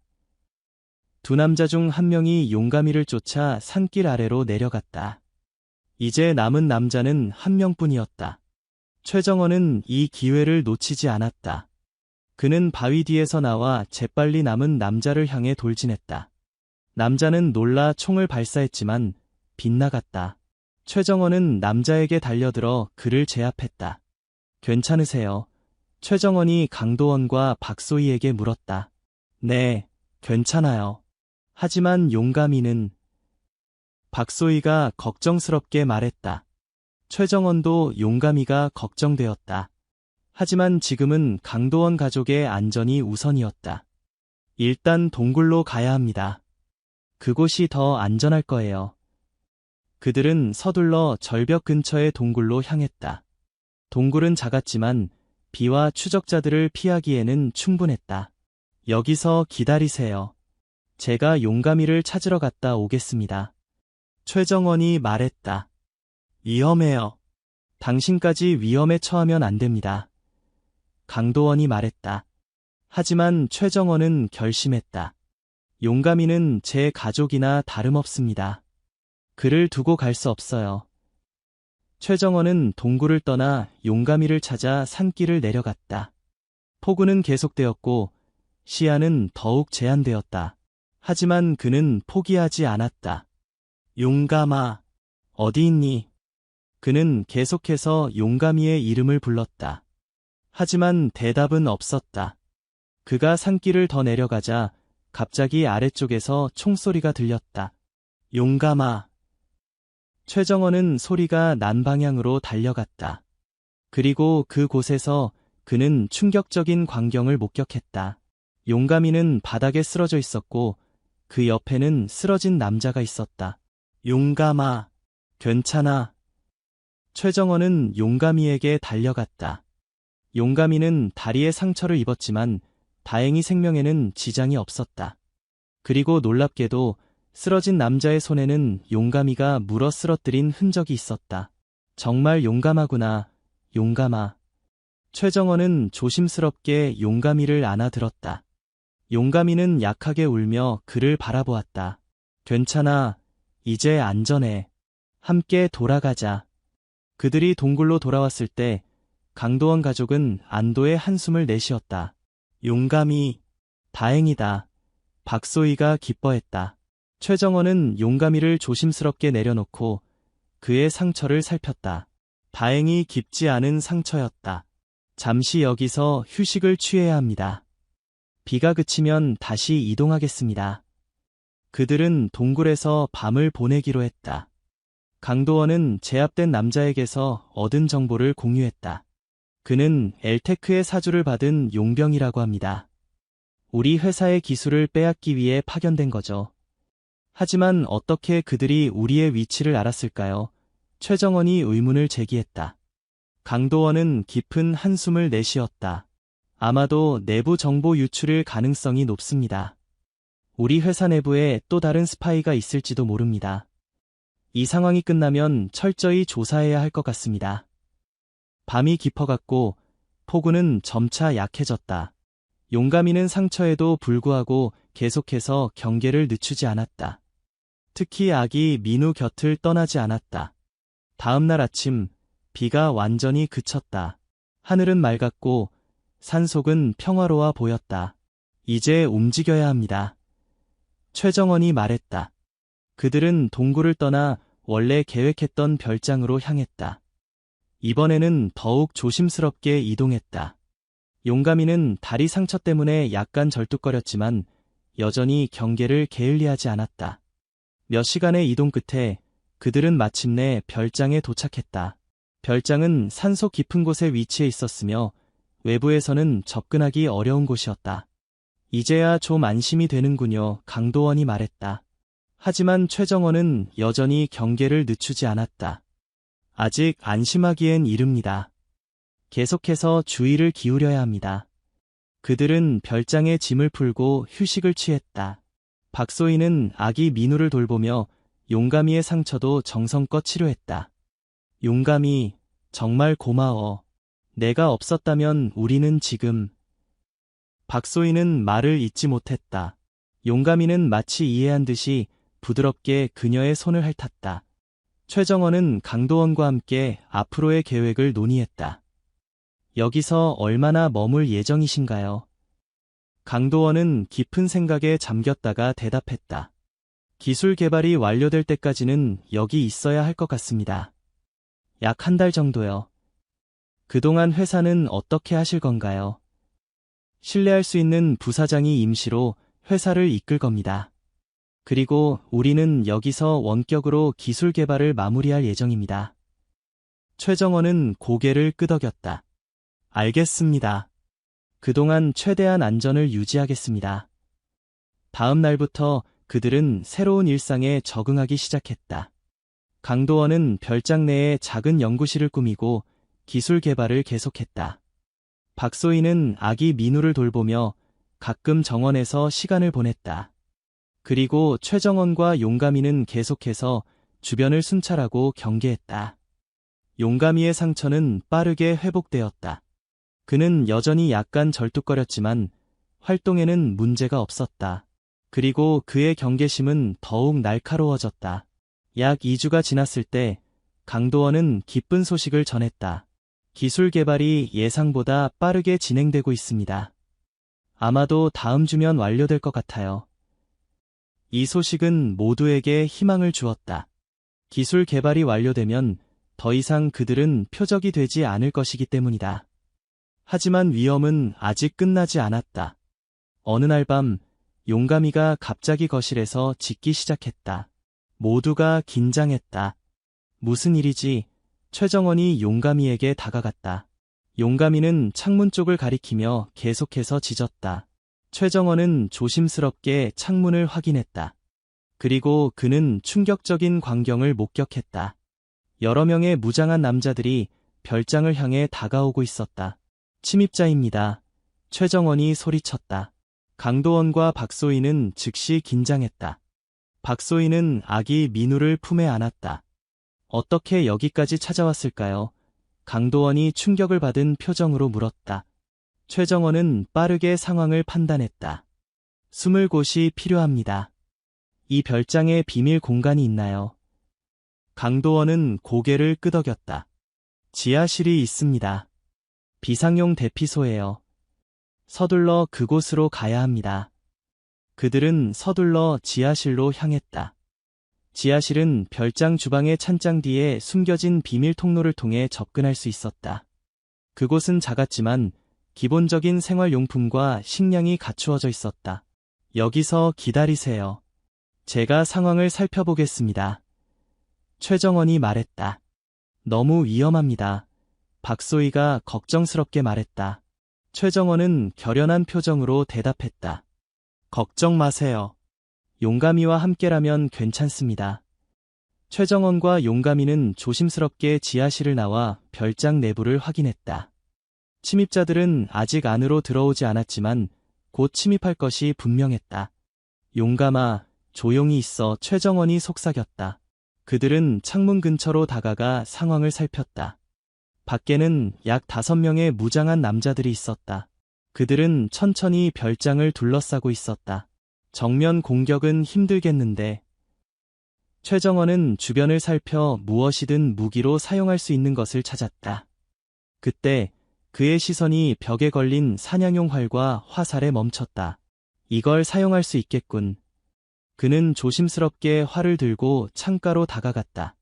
2 남자 중 한 명이 용가미를 쫓아 산길 아래로 내려갔다. 이제 남은 남자는 한 명뿐이었다. 최정원은 이 기회를 놓치지 않았다. 그는 바위 뒤에서 나와 재빨리 남은 남자를 향해 돌진했다. 남자는 놀라 총을 발사했지만 빗나갔다. 최정원은 남자에게 달려들어 그를 제압했다. 괜찮으세요? 최정원이 강도원과 박소희에게 물었다. 네, 괜찮아요. 하지만 용가미는... 박소희가 걱정스럽게 말했다. 최정원도 용가미가 걱정되었다. 하지만 지금은 강도원 가족의 안전이 우선이었다. 일단 동굴로 가야 합니다. 그곳이 더 안전할 거예요. 그들은 서둘러 절벽 근처의 동굴로 향했다. 동굴은 작았지만 비와 추적자들을 피하기에는 충분했다. 여기서 기다리세요. 제가 용가미를 찾으러 갔다 오겠습니다. 최정원이 말했다. 위험해요. 당신까지 위험에 처하면 안 됩니다. 강도원이 말했다. 하지만 최정원은 결심했다. 용가미는 제 가족이나 다름없습니다. 그를 두고 갈 수 없어요. 최정원은 동굴을 떠나 용가미를 찾아 산길을 내려갔다. 폭우는 계속되었고 시야는 더욱 제한되었다. 하지만 그는 포기하지 않았다. 용가마, 어디 있니? 그는 계속해서 용가미의 이름을 불렀다. 하지만 대답은 없었다. 그가 산길을 더 내려가자 갑자기 아래쪽에서 총소리가 들렸다. 용가마. 최정원은 소리가 난 방향으로 달려갔다. 그리고 그곳에서 그는 충격적인 광경을 목격했다. 용가미는 바닥에 쓰러져 있었고 그 옆에는 쓰러진 남자가 있었다. 용가마, 괜찮아. 최정원은 용가미에게 달려갔다. 용가미는 다리에 상처를 입었지만 다행히 생명에는 지장이 없었다. 그리고 놀랍게도 쓰러진 남자의 손에는 용감이가 물어 쓰러뜨린 흔적이 있었다. 정말 용감하구나, 용감아. 최정원은 조심스럽게 용감이를 안아들었다. 용감이는 약하게 울며 그를 바라보았다. 괜찮아, 이제 안전해. 함께 돌아가자. 그들이 동굴로 돌아왔을 때 강도원 가족은 안도의 한숨을 내쉬었다. 용감이, 다행이다. 박소희가 기뻐했다. 최정원은 용감이를 조심스럽게 내려놓고 그의 상처를 살폈다. 다행히 깊지 않은 상처였다. 잠시 여기서 휴식을 취해야 합니다. 비가 그치면 다시 이동하겠습니다. 그들은 동굴에서 밤을 보내기로 했다. 강도원은 제압된 남자에게서 얻은 정보를 공유했다. 그는 엘테크의 사주를 받은 용병이라고 합니다. 우리 회사의 기술을 빼앗기 위해 파견된 거죠. 하지만 어떻게 그들이 우리의 위치를 알았을까요? 최정원이 의문을 제기했다. 강도원은 깊은 한숨을 내쉬었다. 아마도 내부 정보 유출일 가능성이 높습니다. 우리 회사 내부에 또 다른 스파이가 있을지도 모릅니다. 이 상황이 끝나면 철저히 조사해야 할 것 같습니다. 밤이 깊어갔고 폭우는 점차 약해졌다. 용감이는 상처에도 불구하고 계속해서 경계를 늦추지 않았다. 특히 아기 민우 곁을 떠나지 않았다. 다음 날 아침 비가 완전히 그쳤다. 하늘은 맑았고 산속은 평화로워 보였다. 이제 움직여야 합니다. 최정원이 말했다. 그들은 동굴을 떠나 원래 계획했던 별장으로 향했다. 이번에는 더욱 조심스럽게 이동했다. 용감이는 다리 상처 때문에 약간 절뚝거렸지만 여전히 경계를 게을리하지 않았다. 몇 시간의 이동 끝에 그들은 마침내 별장에 도착했다. 별장은 산속 깊은 곳에 위치해 있었으며 외부에서는 접근하기 어려운 곳이었다. 이제야 좀 안심이 되는군요, 강도원이 말했다. 하지만 최정원은 여전히 경계를 늦추지 않았다. 아직 안심하기엔 이릅니다. 계속해서 주의를 기울여야 합니다. 그들은 별장에 짐을 풀고 휴식을 취했다. 박소희는 아기 민우를 돌보며 용감이의 상처도 정성껏 치료했다. 용감이, 정말 고마워. 내가 없었다면 우리는 지금... 박소희는 말을 잇지 못했다. 용감이는 마치 이해한 듯이 부드럽게 그녀의 손을 핥았다. 최정원은 강도원과 함께 앞으로의 계획을 논의했다. 여기서 얼마나 머물 예정이신가요? 강도원은 깊은 생각에 잠겼다가 대답했다. 기술 개발이 완료될 때까지는 여기 있어야 할 것 같습니다. 약 한 달 정도요. 그동안 회사는 어떻게 하실 건가요? 신뢰할 수 있는 부사장이 임시로 회사를 이끌 겁니다. 그리고 우리는 여기서 원격으로 기술 개발을 마무리할 예정입니다. 최정원은 고개를 끄덕였다. 알겠습니다. 그동안 최대한 안전을 유지하겠습니다. 다음 날부터 그들은 새로운 일상에 적응하기 시작했다. 강도원은 별장 내에 작은 연구실을 꾸미고 기술 개발을 계속했다. 박소희는 아기 민우를 돌보며 가끔 정원에서 시간을 보냈다. 그리고 최정원과 용감이는 계속해서 주변을 순찰하고 경계했다. 용감이의 상처는 빠르게 회복되었다. 그는 여전히 약간 절뚝거렸지만 활동에는 문제가 없었다. 그리고 그의 경계심은 더욱 날카로워졌다. 약 2주가 지났을 때 강도원은 기쁜 소식을 전했다. 기술 개발이 예상보다 빠르게 진행되고 있습니다. 아마도 다음 주면 완료될 것 같아요. 이 소식은 모두에게 희망을 주었다. 기술 개발이 완료되면 더 이상 그들은 표적이 되지 않을 것이기 때문이다. 하지만 위험은 아직 끝나지 않았다. 어느 날 밤 용감이가 갑자기 거실에서 짖기 시작했다. 모두가 긴장했다. 무슨 일이지? 최정원이 용감이에게 다가갔다. 용감이는 창문 쪽을 가리키며 계속해서 짖었다. 최정원은 조심스럽게 창문을 확인했다. 그리고 그는 충격적인 광경을 목격했다. 여러 명의 무장한 남자들이 별장을 향해 다가오고 있었다. 침입자입니다. 최정원이 소리쳤다. 강도원과 박소희는 즉시 긴장했다. 박소희는 아기 민우를 품에 안았다. 어떻게 여기까지 찾아왔을까요? 강도원이 충격을 받은 표정으로 물었다. 최정원은 빠르게 상황을 판단했다. 숨을 곳이 필요합니다. 이 별장에 비밀 공간이 있나요? 강도원은 고개를 끄덕였다. 지하실이 있습니다. 비상용 대피소예요. 서둘러 그곳으로 가야 합니다. 그들은 서둘러 지하실로 향했다. 지하실은 별장 주방의 찬장 뒤에 숨겨진 비밀 통로를 통해 접근할 수 있었다. 그곳은 작았지만 기본적인 생활용품과 식량이 갖추어져 있었다. 여기서 기다리세요. 제가 상황을 살펴보겠습니다. 최정원이 말했다. 너무 위험합니다. 박소희가 걱정스럽게 말했다. 최정원은 결연한 표정으로 대답했다. 걱정 마세요. 용감이와 함께라면 괜찮습니다. 최정원과 용감이는 조심스럽게 지하실을 나와 별장 내부를 확인했다. 침입자들은 아직 안으로 들어오지 않았지만 곧 침입할 것이 분명했다. 용감아, 조용히 있어. 최정원이 속삭였다. 그들은 창문 근처로 다가가 상황을 살폈다. 밖에는 약 5명의 무장한 남자들이 있었다. 그들은 천천히 별장을 둘러싸고 있었다. 정면 공격은 힘들겠는데. 최정원은 주변을 살펴 무엇이든 무기로 사용할 수 있는 것을 찾았다. 그때 그의 시선이 벽에 걸린 사냥용 활과 화살에 멈췄다. 이걸 사용할 수 있겠군. 그는 조심스럽게 활을 들고 창가로 다가갔다.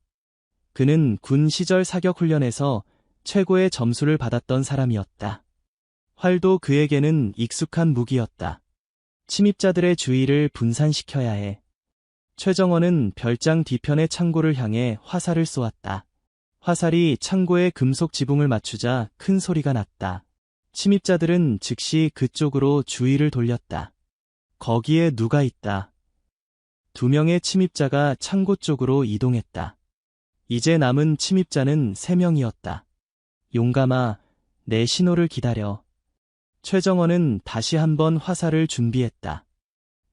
그는 군 시절 사격 훈련에서 최고의 점수를 받았던 사람이었다. 활도 그에게는 익숙한 무기였다. 침입자들의 주의를 분산시켜야 해. 최정원은 별장 뒤편의 창고를 향해 화살을 쏘았다. 화살이 창고의 금속 지붕을 맞추자 큰 소리가 났다. 침입자들은 즉시 그쪽으로 주의를 돌렸다. 거기에 누가 있다. 2명의 침입자가 창고 쪽으로 이동했다. 이제 남은 침입자는 3명이었다. 용감아, 내 신호를 기다려. 최정원은 다시 한번 화살을 준비했다.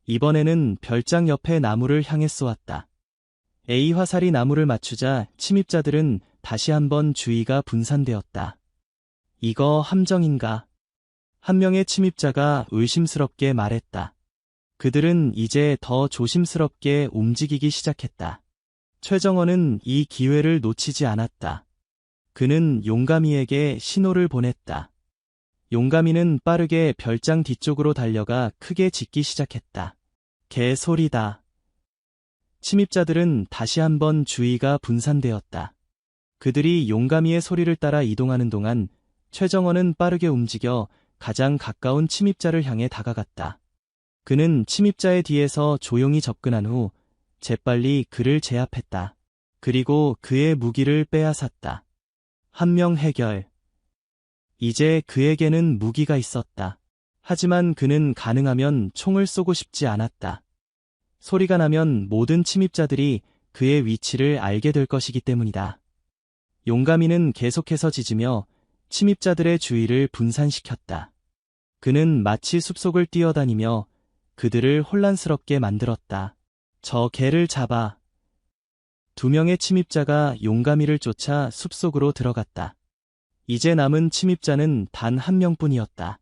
이번에는 별장 옆의 나무를 향해 쏘았다. A 화살이 나무를 맞추자 침입자들은 다시 한번 주의가 분산되었다. 이거 함정인가? 한 명의 침입자가 의심스럽게 말했다. 그들은 이제 더 조심스럽게 움직이기 시작했다. 최정원은 이 기회를 놓치지 않았다. 그는 용감이에게 신호를 보냈다. 용감이는 빠르게 별장 뒤쪽으로 달려가 크게 짖기 시작했다. 개소리다. 침입자들은 다시 한번 주의가 분산되었다. 그들이 용감이의 소리를 따라 이동하는 동안 최정원은 빠르게 움직여 가장 가까운 침입자를 향해 다가갔다. 그는 침입자의 뒤에서 조용히 접근한 후 재빨리 그를 제압했다. 그리고 그의 무기를 빼앗았다. 한 명 해결. 이제 그에게는 무기가 있었다. 하지만 그는 가능하면 총을 쏘고 싶지 않았다. 소리가 나면 모든 침입자들이 그의 위치를 알게 될 것이기 때문이다. 용감이는 계속해서 짖으며 침입자들의 주의를 분산시켰다. 그는 마치 숲속을 뛰어다니며 그들을 혼란스럽게 만들었다. 저 개를 잡아. 2명의 침입자가 용감이를 쫓아 숲속으로 들어갔다. 이제 남은 침입자는 단 1명뿐이었다.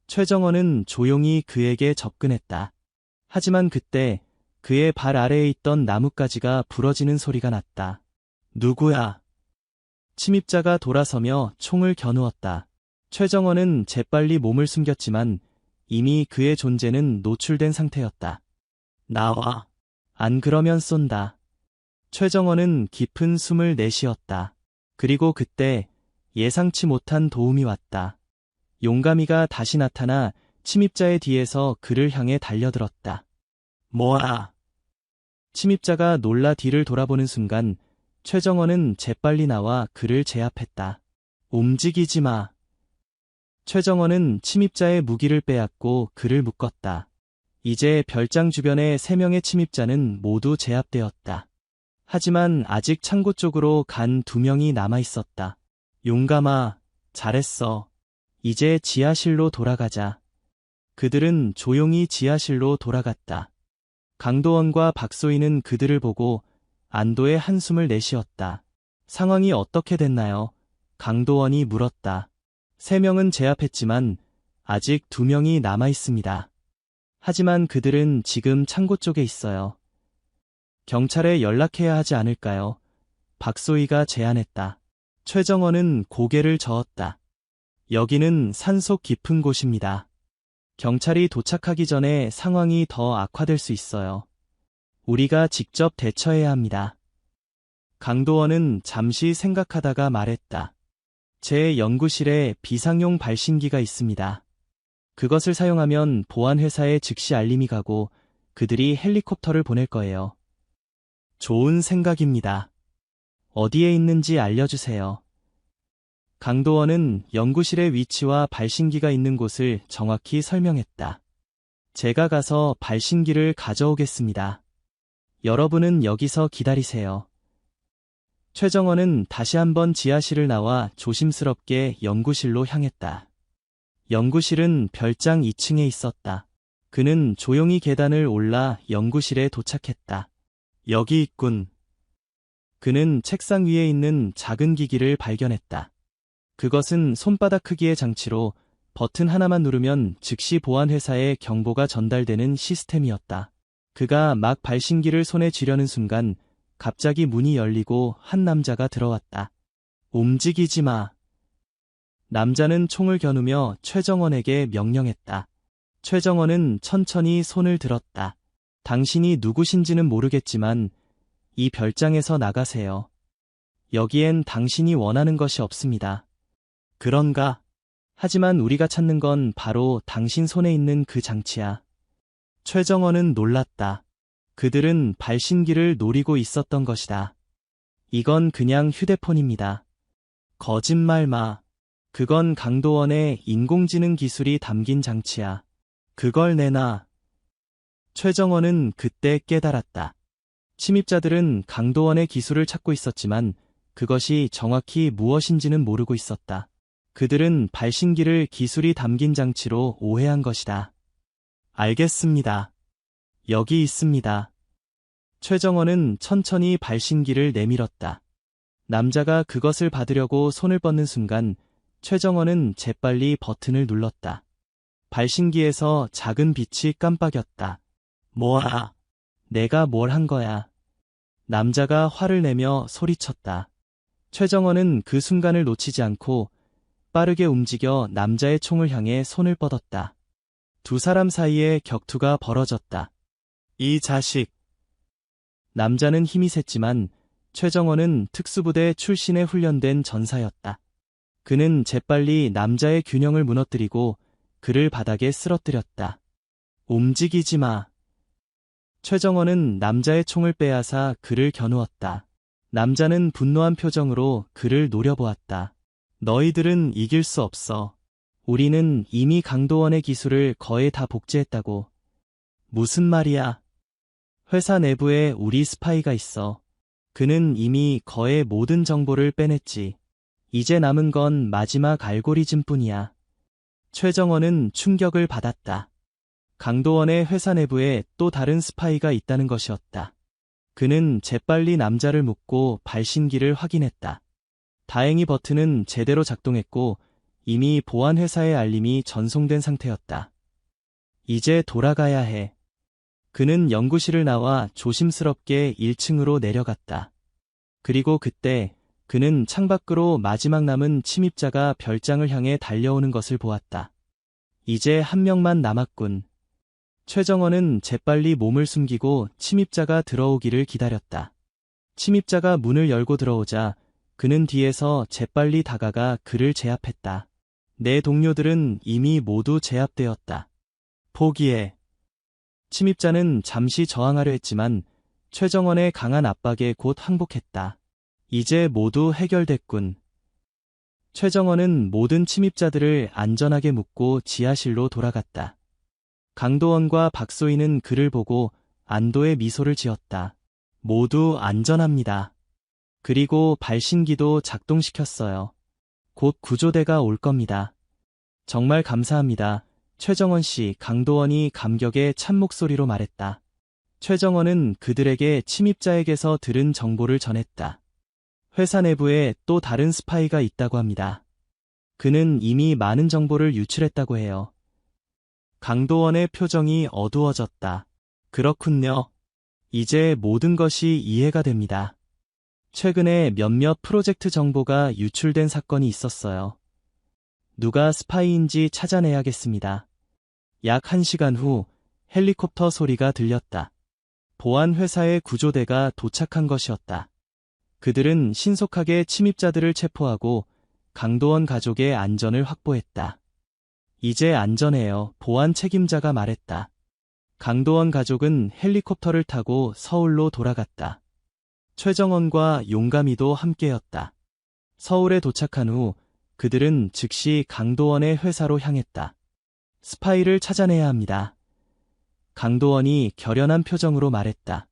최정원은 조용히 그에게 접근했다. 하지만 그때 그의 발 아래에 있던 나뭇가지가 부러지는 소리가 났다. 누구야? 침입자가 돌아서며 총을 겨누었다. 최정원은 재빨리 몸을 숨겼지만 이미 그의 존재는 노출된 상태였다. 나와. 안 그러면 쏜다. 최정원은 깊은 숨을 내쉬었다. 그리고 그때 예상치 못한 도움이 왔다. 용감이가 다시 나타나 침입자의 뒤에서 그를 향해 달려들었다. 뭐야? 침입자가 놀라 뒤를 돌아보는 순간 최정원은 재빨리 나와 그를 제압했다. 움직이지 마. 최정원은 침입자의 무기를 빼앗고 그를 묶었다. 이제 별장 주변의 3명의 침입자는 모두 제압되었다. 하지만 아직 창고 쪽으로 간 2명이 남아 있었다. 용감아, 잘했어. 이제 지하실로 돌아가자. 그들은 조용히 지하실로 돌아갔다. 강도원과 박소희는 그들을 보고 안도의 한숨을 내쉬었다. 상황이 어떻게 됐나요? 강도원이 물었다. 3명은 제압했지만 아직 2명이 남아 있습니다. 하지만 그들은 지금 창고 쪽에 있어요. 경찰에 연락해야 하지 않을까요? 박소희가 제안했다. 최정원은 고개를 저었다. 여기는 산속 깊은 곳입니다. 경찰이 도착하기 전에 상황이 더 악화될 수 있어요. 우리가 직접 대처해야 합니다. 강도원은 잠시 생각하다가 말했다. 제 연구실에 비상용 발신기가 있습니다. 그것을 사용하면 보안회사에 즉시 알림이 가고 그들이 헬리콥터를 보낼 거예요. 좋은 생각입니다. 어디에 있는지 알려주세요. 강도원은 연구실의 위치와 발신기가 있는 곳을 정확히 설명했다. 제가 가서 발신기를 가져오겠습니다. 여러분은 여기서 기다리세요. 최정원은 다시 한번 지하실을 나와 조심스럽게 연구실로 향했다. 연구실은 별장 2층에 있었다. 그는 조용히 계단을 올라 연구실에 도착했다. 여기 있군. 그는 책상 위에 있는 작은 기기를 발견했다. 그것은 손바닥 크기의 장치로 버튼 하나만 누르면 즉시 보안회사에 경보가 전달되는 시스템이었다. 그가 막 발신기를 손에 쥐려는 순간 갑자기 문이 열리고 한 남자가 들어왔다. 움직이지 마. 남자는 총을 겨누며 최정원에게 명령했다. 최정원은 천천히 손을 들었다. 당신이 누구신지는 모르겠지만 이 별장에서 나가세요. 여기엔 당신이 원하는 것이 없습니다. 그런가? 하지만 우리가 찾는 건 바로 당신 손에 있는 그 장치야. 최정원은 놀랐다. 그들은 발신기를 노리고 있었던 것이다. 이건 그냥 휴대폰입니다. 거짓말 마. 그건 강도원의 인공지능 기술이 담긴 장치야. 그걸 내놔. 최정원은 그때 깨달았다. 침입자들은 강도원의 기술을 찾고 있었지만 그것이 정확히 무엇인지는 모르고 있었다. 그들은 발신기를 기술이 담긴 장치로 오해한 것이다. 알겠습니다. 여기 있습니다. 최정원은 천천히 발신기를 내밀었다. 남자가 그것을 받으려고 손을 뻗는 순간 최정원은 재빨리 버튼을 눌렀다. 발신기에서 작은 빛이 깜빡였다. 뭐야? 내가 뭘 한 거야? 남자가 화를 내며 소리쳤다. 최정원은 그 순간을 놓치지 않고 빠르게 움직여 남자의 총을 향해 손을 뻗었다. 두 사람 사이에 격투가 벌어졌다. 이 자식. 남자는 힘이 셌지만 최정원은 특수부대 출신에 훈련된 전사였다. 그는 재빨리 남자의 균형을 무너뜨리고 그를 바닥에 쓰러뜨렸다. 움직이지 마. 최정원은 남자의 총을 빼앗아 그를 겨누었다. 남자는 분노한 표정으로 그를 노려보았다. 너희들은 이길 수 없어. 우리는 이미 강도원의 기술을 거의 다 복제했다고. 무슨 말이야? 회사 내부에 우리 스파이가 있어. 그는 이미 거의 모든 정보를 빼냈지. 이제 남은 건 마지막 알고리즘뿐이야. 최정원은 충격을 받았다. 강도원의 회사 내부에 또 다른 스파이가 있다는 것이었다. 그는 재빨리 남자를 묶고 발신기를 확인했다. 다행히 버튼은 제대로 작동했고 이미 보안회사의 알림이 전송된 상태였다. 이제 돌아가야 해. 그는 연구실을 나와 조심스럽게 1층으로 내려갔다. 그리고 그때 그는 창밖으로 마지막 남은 침입자가 별장을 향해 달려오는 것을 보았다. 이제 한 명만 남았군. 최정원은 재빨리 몸을 숨기고 침입자가 들어오기를 기다렸다. 침입자가 문을 열고 들어오자 그는 뒤에서 재빨리 다가가 그를 제압했다. 내 동료들은 이미 모두 제압되었다. 포기해. 침입자는 잠시 저항하려 했지만 최정원의 강한 압박에 곧 항복했다. 이제 모두 해결됐군. 최정원은 모든 침입자들을 안전하게 묶고 지하실로 돌아갔다. 강도원과 박소희는 그를 보고 안도의 미소를 지었다. 모두 안전합니다. 그리고 발신기도 작동시켰어요. 곧 구조대가 올 겁니다. 정말 감사합니다. 최정원 씨, 강도원이 감격의 찬 목소리로 말했다. 최정원은 그들에게 침입자에게서 들은 정보를 전했다. 회사 내부에 또 다른 스파이가 있다고 합니다. 그는 이미 많은 정보를 유출했다고 해요. 강도원의 표정이 어두워졌다. 그렇군요. 이제 모든 것이 이해가 됩니다. 최근에 몇몇 프로젝트 정보가 유출된 사건이 있었어요. 누가 스파이인지 찾아내야겠습니다. 약 1시간 후 헬리콥터 소리가 들렸다. 보안 회사의 구조대가 도착한 것이었다. 그들은 신속하게 침입자들을 체포하고 강도원 가족의 안전을 확보했다. 이제 안전해요. 보안 책임자가 말했다. 강도원 가족은 헬리콥터를 타고 서울로 돌아갔다. 최정원과 용감이도 함께였다. 서울에 도착한 후 그들은 즉시 강도원의 회사로 향했다. 스파이를 찾아내야 합니다. 강도원이 결연한 표정으로 말했다.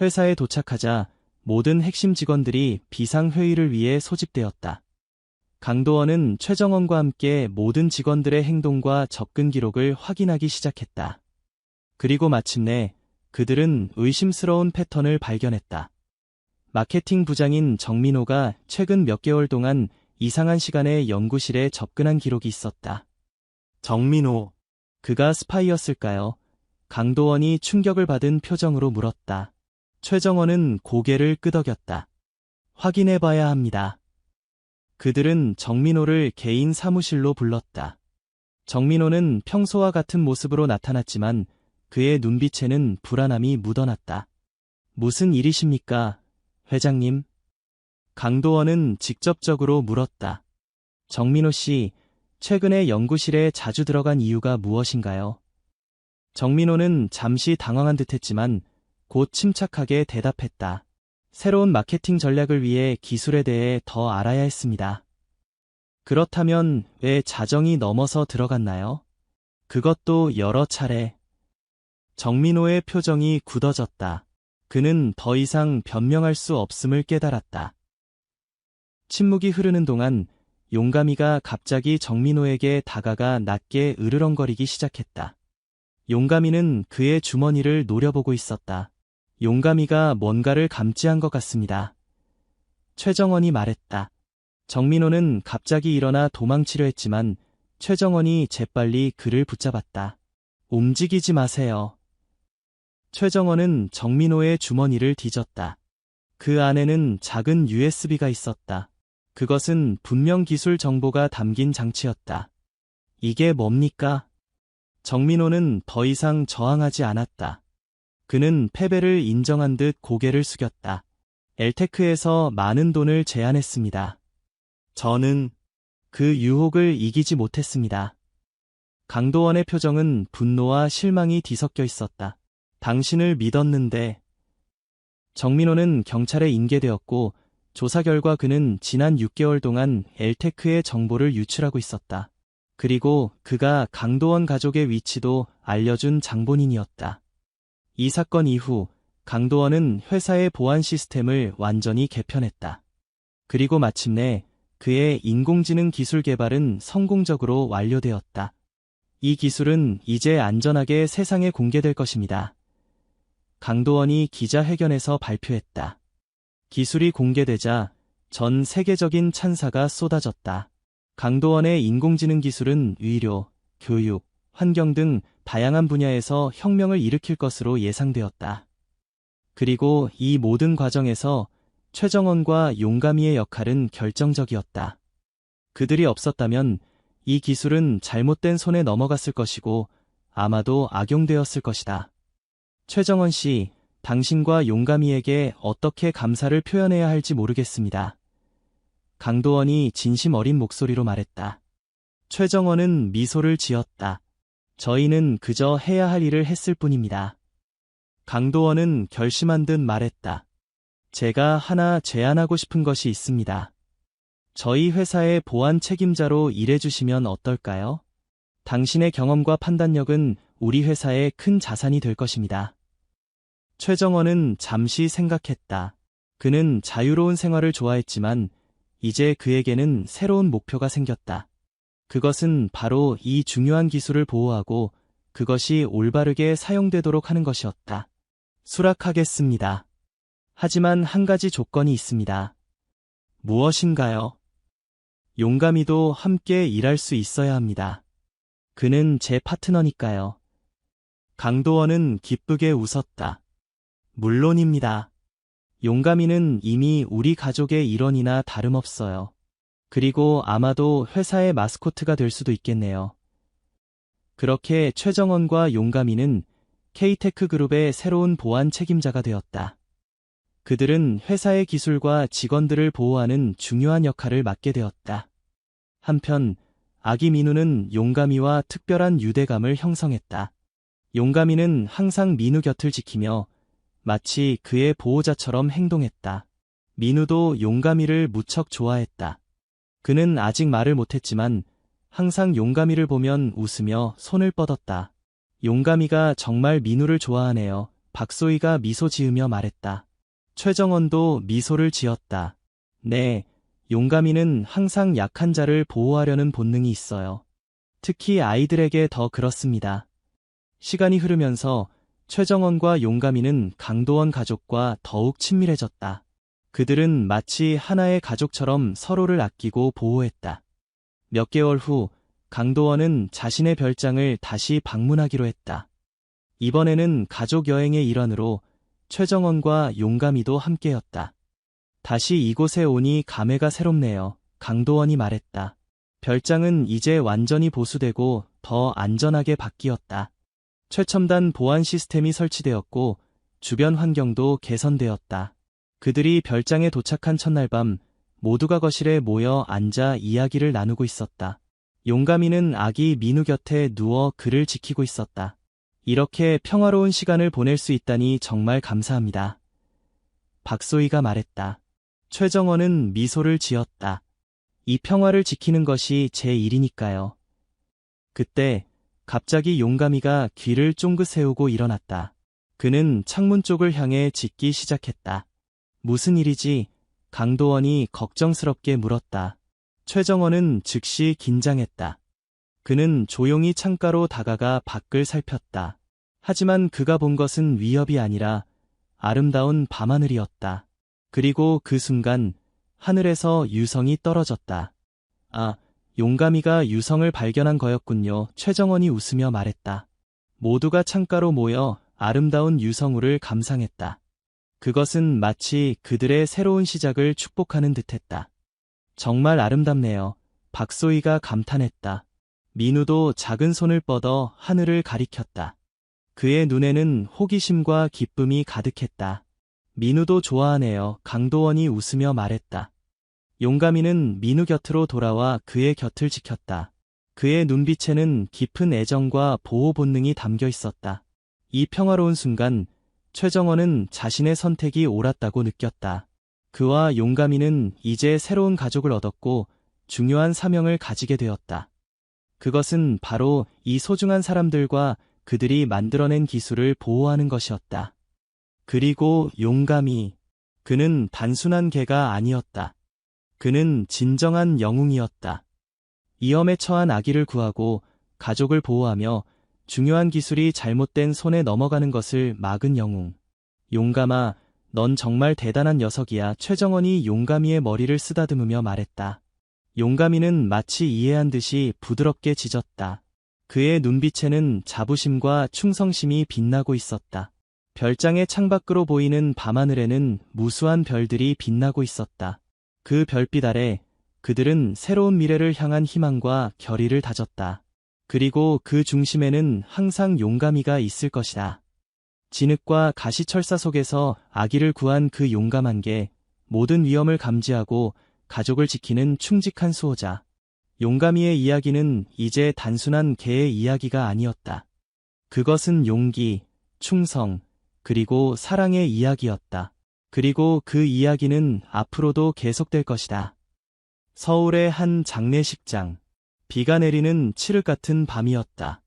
회사에 도착하자 모든 핵심 직원들이 비상회의를 위해 소집되었다. 강도원은 최정원과 함께 모든 직원들의 행동과 접근 기록을 확인하기 시작했다. 그리고 마침내 그들은 의심스러운 패턴을 발견했다. 마케팅 부장인 정민호가 최근 몇 개월 동안 이상한 시간에 연구실에 접근한 기록이 있었다. 정민호, 그가 스파이였을까요? 강도원이 충격을 받은 표정으로 물었다. 최정원은 고개를 끄덕였다. 확인해봐야 합니다. 그들은 정민호를 개인 사무실로 불렀다. 정민호는 평소와 같은 모습으로 나타났지만 그의 눈빛에는 불안함이 묻어났다. 무슨 일이십니까, 회장님? 강도원은 직접적으로 물었다. 정민호 씨, 최근에 연구실에 자주 들어간 이유가 무엇인가요? 정민호는 잠시 당황한 듯했지만 곧 침착하게 대답했다. 새로운 마케팅 전략을 위해 기술에 대해 더 알아야 했습니다. 그렇다면 왜 자정이 넘어서 들어갔나요? 그것도 여러 차례. 정민호의 표정이 굳어졌다. 그는 더 이상 변명할 수 없음을 깨달았다. 침묵이 흐르는 동안 용감이가 갑자기 정민호에게 다가가 낮게 으르렁거리기 시작했다. 용감이는 그의 주머니를 노려보고 있었다. 용감이가 뭔가를 감지한 것 같습니다. 최정원이 말했다. 정민호는 갑자기 일어나 도망치려 했지만 최정원이 재빨리 그를 붙잡았다. 움직이지 마세요. 최정원은 정민호의 주머니를 뒤졌다. 그 안에는 작은 USB가 있었다. 그것은 분명 기술 정보가 담긴 장치였다. 이게 뭡니까? 정민호는 더 이상 저항하지 않았다. 그는 패배를 인정한 듯 고개를 숙였다. 엘테크에서 많은 돈을 제안했습니다. 저는 그 유혹을 이기지 못했습니다. 강도원의 표정은 분노와 실망이 뒤섞여 있었다. 당신을 믿었는데. 정민호는 경찰에 인계되었고 조사 결과 그는 지난 6개월 동안 엘테크의 정보를 유출하고 있었다. 그리고 그가 강도원 가족의 위치도 알려준 장본인이었다. 이 사건 이후 강도원은 회사의 보안 시스템을 완전히 개편했다. 그리고 마침내 그의 인공지능 기술 개발은 성공적으로 완료되었다. 이 기술은 이제 안전하게 세상에 공개될 것입니다. 강도원이 기자회견에서 발표했다. 기술이 공개되자 전 세계적인 찬사가 쏟아졌다. 강도원의 인공지능 기술은 의료, 교육, 환경 등 다양한 분야에서 혁명을 일으킬 것으로 예상되었다. 그리고 이 모든 과정에서 최정원과 용감이의 역할은 결정적이었다. 그들이 없었다면 이 기술은 잘못된 손에 넘어갔을 것이고 아마도 악용되었을 것이다. 최정원 씨, 당신과 용감이에게 어떻게 감사를 표현해야 할지 모르겠습니다. 강도원이 진심 어린 목소리로 말했다. 최정원은 미소를 지었다. 저희는 그저 해야 할 일을 했을 뿐입니다. 강도원은 결심한 듯 말했다. 제가 하나 제안하고 싶은 것이 있습니다. 저희 회사의 보안 책임자로 일해주시면 어떨까요? 당신의 경험과 판단력은 우리 회사의 큰 자산이 될 것입니다. 최정원은 잠시 생각했다. 그는 자유로운 생활을 좋아했지만 이제 그에게는 새로운 목표가 생겼다. 그것은 바로 이 중요한 기술을 보호하고 그것이 올바르게 사용되도록 하는 것이었다. 수락하겠습니다. 하지만 한 가지 조건이 있습니다. 무엇인가요? 용감이도 함께 일할 수 있어야 합니다. 그는 제 파트너니까요. 강도원은 기쁘게 웃었다. 물론입니다. 용감이는 이미 우리 가족의 일원이나 다름없어요. 그리고 아마도 회사의 마스코트가 될 수도 있겠네요. 그렇게 최정원과 용감이는 K테크 그룹의 새로운 보안 책임자가 되었다. 그들은 회사의 기술과 직원들을 보호하는 중요한 역할을 맡게 되었다. 한편 아기 민우는 용감이와 특별한 유대감을 형성했다. 용감이는 항상 민우 곁을 지키며 마치 그의 보호자처럼 행동했다. 민우도 용감이를 무척 좋아했다. 그는 아직 말을 못했지만 항상 용감이를 보면 웃으며 손을 뻗었다. 용감이가 정말 민우를 좋아하네요. 박소희가 미소 지으며 말했다. 최정원도 미소를 지었다. 네, 용감이는 항상 약한 자를 보호하려는 본능이 있어요. 특히 아이들에게 더 그렇습니다. 시간이 흐르면서 최정원과 용감이는 강도원 가족과 더욱 친밀해졌다. 그들은 마치 하나의 가족처럼 서로를 아끼고 보호했다. 몇 개월 후 강도원은 자신의 별장을 다시 방문하기로 했다. 이번에는 가족 여행의 일환으로 최정원과 용감이도 함께였다. 다시 이곳에 오니 감회가 새롭네요. 강도원이 말했다. 별장은 이제 완전히 보수되고 더 안전하게 바뀌었다. 최첨단 보안 시스템이 설치되었고 주변 환경도 개선되었다. 그들이 별장에 도착한 첫날 밤 모두가 거실에 모여 앉아 이야기를 나누고 있었다. 용감이는 아기 민우 곁에 누워 그를 지키고 있었다. 이렇게 평화로운 시간을 보낼 수 있다니 정말 감사합니다. 박소희가 말했다. 최정원은 미소를 지었다. 이 평화를 지키는 것이 제 일이니까요. 그때 갑자기 용감이가 귀를 쫑긋 세우고 일어났다. 그는 창문 쪽을 향해 짖기 시작했다. 무슨 일이지? 강도원이 걱정스럽게 물었다. 최정원은 즉시 긴장했다. 그는 조용히 창가로 다가가 밖을 살폈다. 하지만 그가 본 것은 위협이 아니라 아름다운 밤하늘이었다. 그리고 그 순간 하늘에서 유성이 떨어졌다. 아, 용감이가 유성을 발견한 거였군요. 최정원이 웃으며 말했다. 모두가 창가로 모여 아름다운 유성우를 감상했다. 그것은 마치 그들의 새로운 시작을 축복하는 듯했다. 정말 아름답네요. 박소희가 감탄했다. 민우도 작은 손을 뻗어 하늘을 가리켰다. 그의 눈에는 호기심과 기쁨이 가득했다. 민우도 좋아하네요. 강도원이 웃으며 말했다. 용감이는 민우 곁으로 돌아와 그의 곁을 지켰다. 그의 눈빛에는 깊은 애정과 보호 본능이 담겨 있었다. 이 평화로운 순간 최정원은 자신의 선택이 옳았다고 느꼈다. 그와 용감이는 이제 새로운 가족을 얻었고 중요한 사명을 가지게 되었다. 그것은 바로 이 소중한 사람들과 그들이 만들어낸 기술을 보호하는 것이었다. 그리고 용감이, 그는 단순한 개가 아니었다. 그는 진정한 영웅이었다. 위험에 처한 아기를 구하고 가족을 보호하며 중요한 기술이 잘못된 손에 넘어가는 것을 막은 영웅. 용감아, 넌 정말 대단한 녀석이야. 최정원이 용감이의 머리를 쓰다듬으며 말했다. 용감이는 마치 이해한 듯이 부드럽게 짖었다. 그의 눈빛에는 자부심과 충성심이 빛나고 있었다. 별장의 창밖으로 보이는 밤하늘에는 무수한 별들이 빛나고 있었다. 그 별빛 아래 그들은 새로운 미래를 향한 희망과 결의를 다졌다. 그리고 그 중심에는 항상 용감이가 있을 것이다. 진흙과 가시철사 속에서 아기를 구한 그 용감한 개, 모든 위험을 감지하고 가족을 지키는 충직한 수호자. 용감이의 이야기는 이제 단순한 개의 이야기가 아니었다. 그것은 용기, 충성, 그리고 사랑의 이야기였다. 그리고 그 이야기는 앞으로도 계속될 것이다. 서울의 한 장례식장. 비가 내리는 칠흑 같은 밤이었다.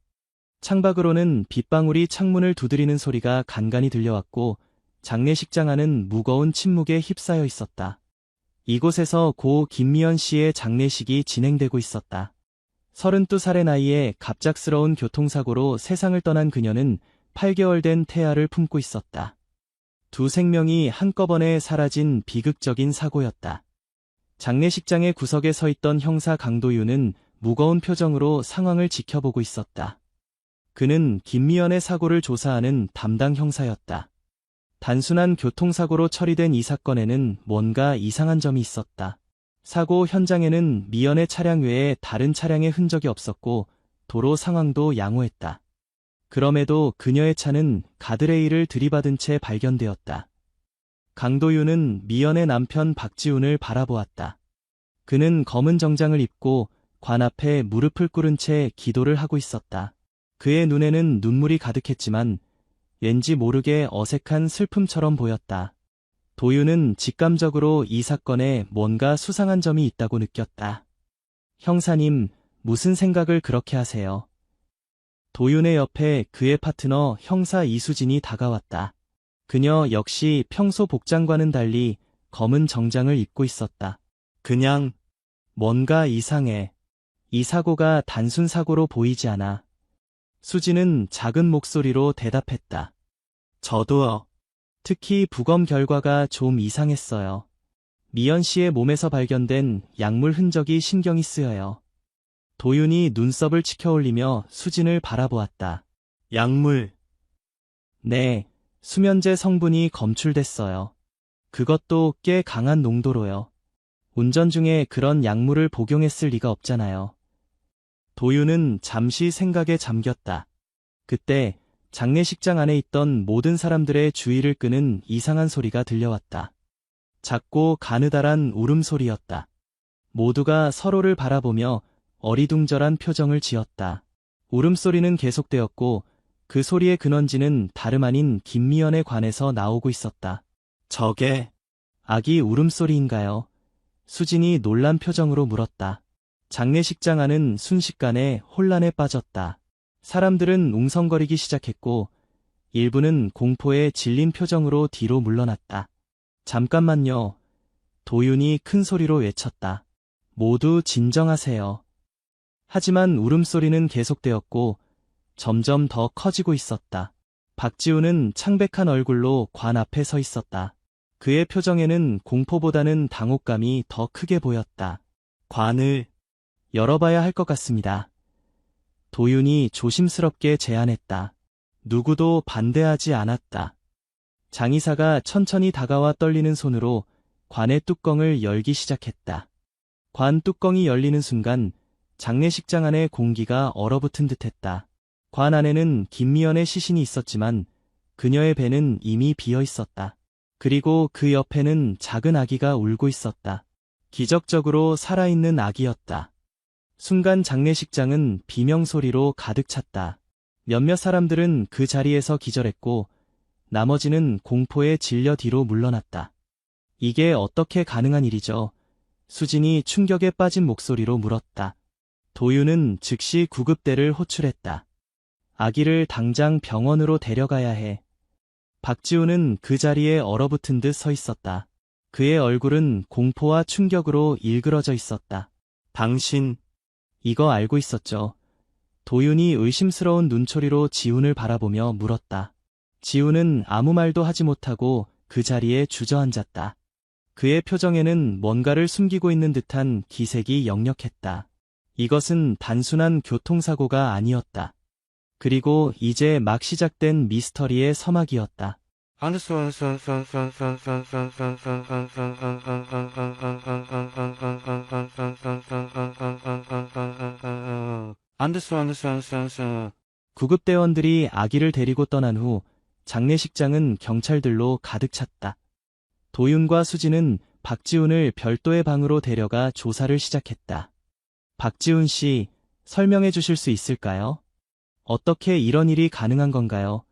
창밖으로는 빗방울이 창문을 두드리는 소리가 간간히 들려왔고 장례식장 안은 무거운 침묵에 휩싸여 있었다. 이곳에서 고 김미연 씨의 장례식이 진행되고 있었다. 32살의 나이에 갑작스러운 교통사고로 세상을 떠난 그녀는 8개월 된 태아를 품고 있었다. 두 생명이 한꺼번에 사라진 비극적인 사고였다. 장례식장의 구석에 서 있던 형사 강도윤은 무거운 표정으로 상황을 지켜보고 있었다. 그는 김미연의 사고를 조사하는 담당 형사였다. 단순한 교통사고로 처리된 이 사건에는 뭔가 이상한 점이 있었다. 사고 현장에는 미연의 차량 외에 다른 차량의 흔적이 없었고 도로 상황도 양호했다. 그럼에도 그녀의 차는 가드레일을 들이받은 채 발견되었다. 강도윤은 미연의 남편 박지훈을 바라보았다. 그는 검은 정장을 입고 관 앞에 무릎을 꿇은 채 기도를 하고 있었다. 그의 눈에는 눈물이 가득했지만 왠지 모르게 어색한 슬픔처럼 보였다. 도윤은 직감적으로 이 사건에 뭔가 수상한 점이 있다고 느꼈다. 형사님, 무슨 생각을 그렇게 하세요? 도윤의 옆에 그의 파트너 형사 이수진이 다가왔다. 그녀 역시 평소 복장과는 달리 검은 정장을 입고 있었다. 그냥 뭔가 이상해. 이 사고가 단순 사고로 보이지 않아. 수진은 작은 목소리로 대답했다. 저도요. 특히 부검 결과가 좀 이상했어요. 미연 씨의 몸에서 발견된 약물 흔적이 신경이 쓰여요. 도윤이 눈썹을 치켜올리며 수진을 바라보았다. 약물. 네, 수면제 성분이 검출됐어요. 그것도 꽤 강한 농도로요. 운전 중에 그런 약물을 복용했을 리가 없잖아요. 도윤은 잠시 생각에 잠겼다. 그때 장례식장 안에 있던 모든 사람들의 주의를 끄는 이상한 소리가 들려왔다. 작고 가느다란 울음소리였다. 모두가 서로를 바라보며 어리둥절한 표정을 지었다. 울음소리는 계속되었고 그 소리의 근원지는 다름 아닌 김미연의 관에서 나오고 있었다. 저게 아기 울음소리인가요? 수진이 놀란 표정으로 물었다. 장례식장 안은 순식간에 혼란에 빠졌다. 사람들은 웅성거리기 시작했고 일부는 공포에 질린 표정으로 뒤로 물러났다. 잠깐만요. 도윤이 큰 소리로 외쳤다. 모두 진정하세요. 하지만 울음소리는 계속되었고 점점 더 커지고 있었다. 박지훈은 창백한 얼굴로 관 앞에 서 있었다. 그의 표정에는 공포보다는 당혹감이 더 크게 보였다. 관을 열어봐야 할 것 같습니다. 도윤이 조심스럽게 제안했다. 누구도 반대하지 않았다. 장의사가 천천히 다가와 떨리는 손으로 관의 뚜껑을 열기 시작했다. 관 뚜껑이 열리는 순간 장례식장 안의 공기가 얼어붙은 듯했다. 관 안에는 김미연의 시신이 있었지만 그녀의 배는 이미 비어 있었다. 그리고 그 옆에는 작은 아기가 울고 있었다. 기적적으로 살아있는 아기였다. 순간 장례식장은 비명소리로 가득 찼다. 몇몇 사람들은 그 자리에서 기절했고 나머지는 공포에 질려 뒤로 물러났다. 이게 어떻게 가능한 일이죠? 수진이 충격에 빠진 목소리로 물었다. 도윤은 즉시 구급대를 호출했다. 아기를 당장 병원으로 데려가야 해. 박지훈은 그 자리에 얼어붙은 듯 서 있었다. 그의 얼굴은 공포와 충격으로 일그러져 있었다. 당신, 이거 알고 있었죠? 도윤이 의심스러운 눈초리로 지훈을 바라보며 물었다. 지훈은 아무 말도 하지 못하고 그 자리에 주저앉았다. 그의 표정에는 뭔가를 숨기고 있는 듯한 기색이 역력했다. 이것은 단순한 교통사고가 아니었다. 그리고 이제 막 시작된 미스터리의 서막이었다. 구급대원들이 아기를 데리고 떠난 후 장례식장은 경찰들로 가득 찼다. 도윤과 수진은 박지훈을 별도의 방으로 데려가 조사를 시작했다. 박지훈 씨, 설명해 주실 수 있을까요? 어떻게 이런 일이 가능한 건가요?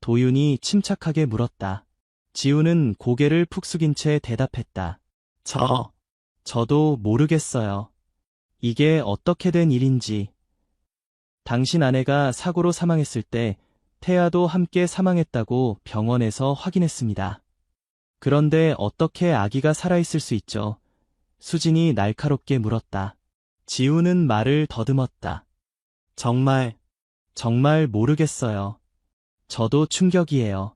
도윤이 침착하게 물었다. 지훈은 고개를 푹 숙인 채 대답했다. 저도 모르겠어요. 이게 어떻게 된 일인지. 당신 아내가 사고로 사망했을 때 태아도 함께 사망했다고 병원에서 확인했습니다. 그런데 어떻게 아기가 살아있을 수 있죠? 수진이 날카롭게 물었다. 지우는 말을 더듬었다. 정말 모르겠어요. 저도 충격이에요.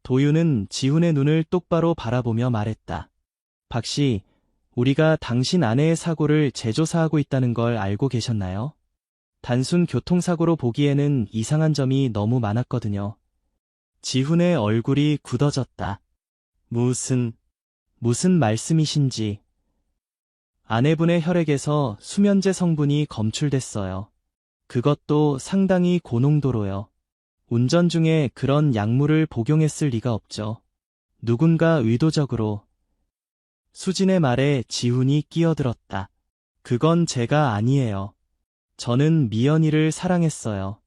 도윤은 지훈의 눈을 똑바로 바라보며 말했다. 박 씨, 우리가 당신 아내의 사고를 재조사하고 있다는 걸 알고 계셨나요? 단순 교통사고로 보기에는 이상한 점이 너무 많았거든요. 지훈의 얼굴이 굳어졌다. 무슨 말씀이신지. 아내분의 혈액에서 수면제 성분이 검출됐어요. 그것도 상당히 고농도로요. 운전 중에 그런 약물을 복용했을 리가 없죠. 누군가 의도적으로. 수진의 말에 지훈이 끼어들었다. 그건 제가 아니에요. 저는 미연이를 사랑했어요.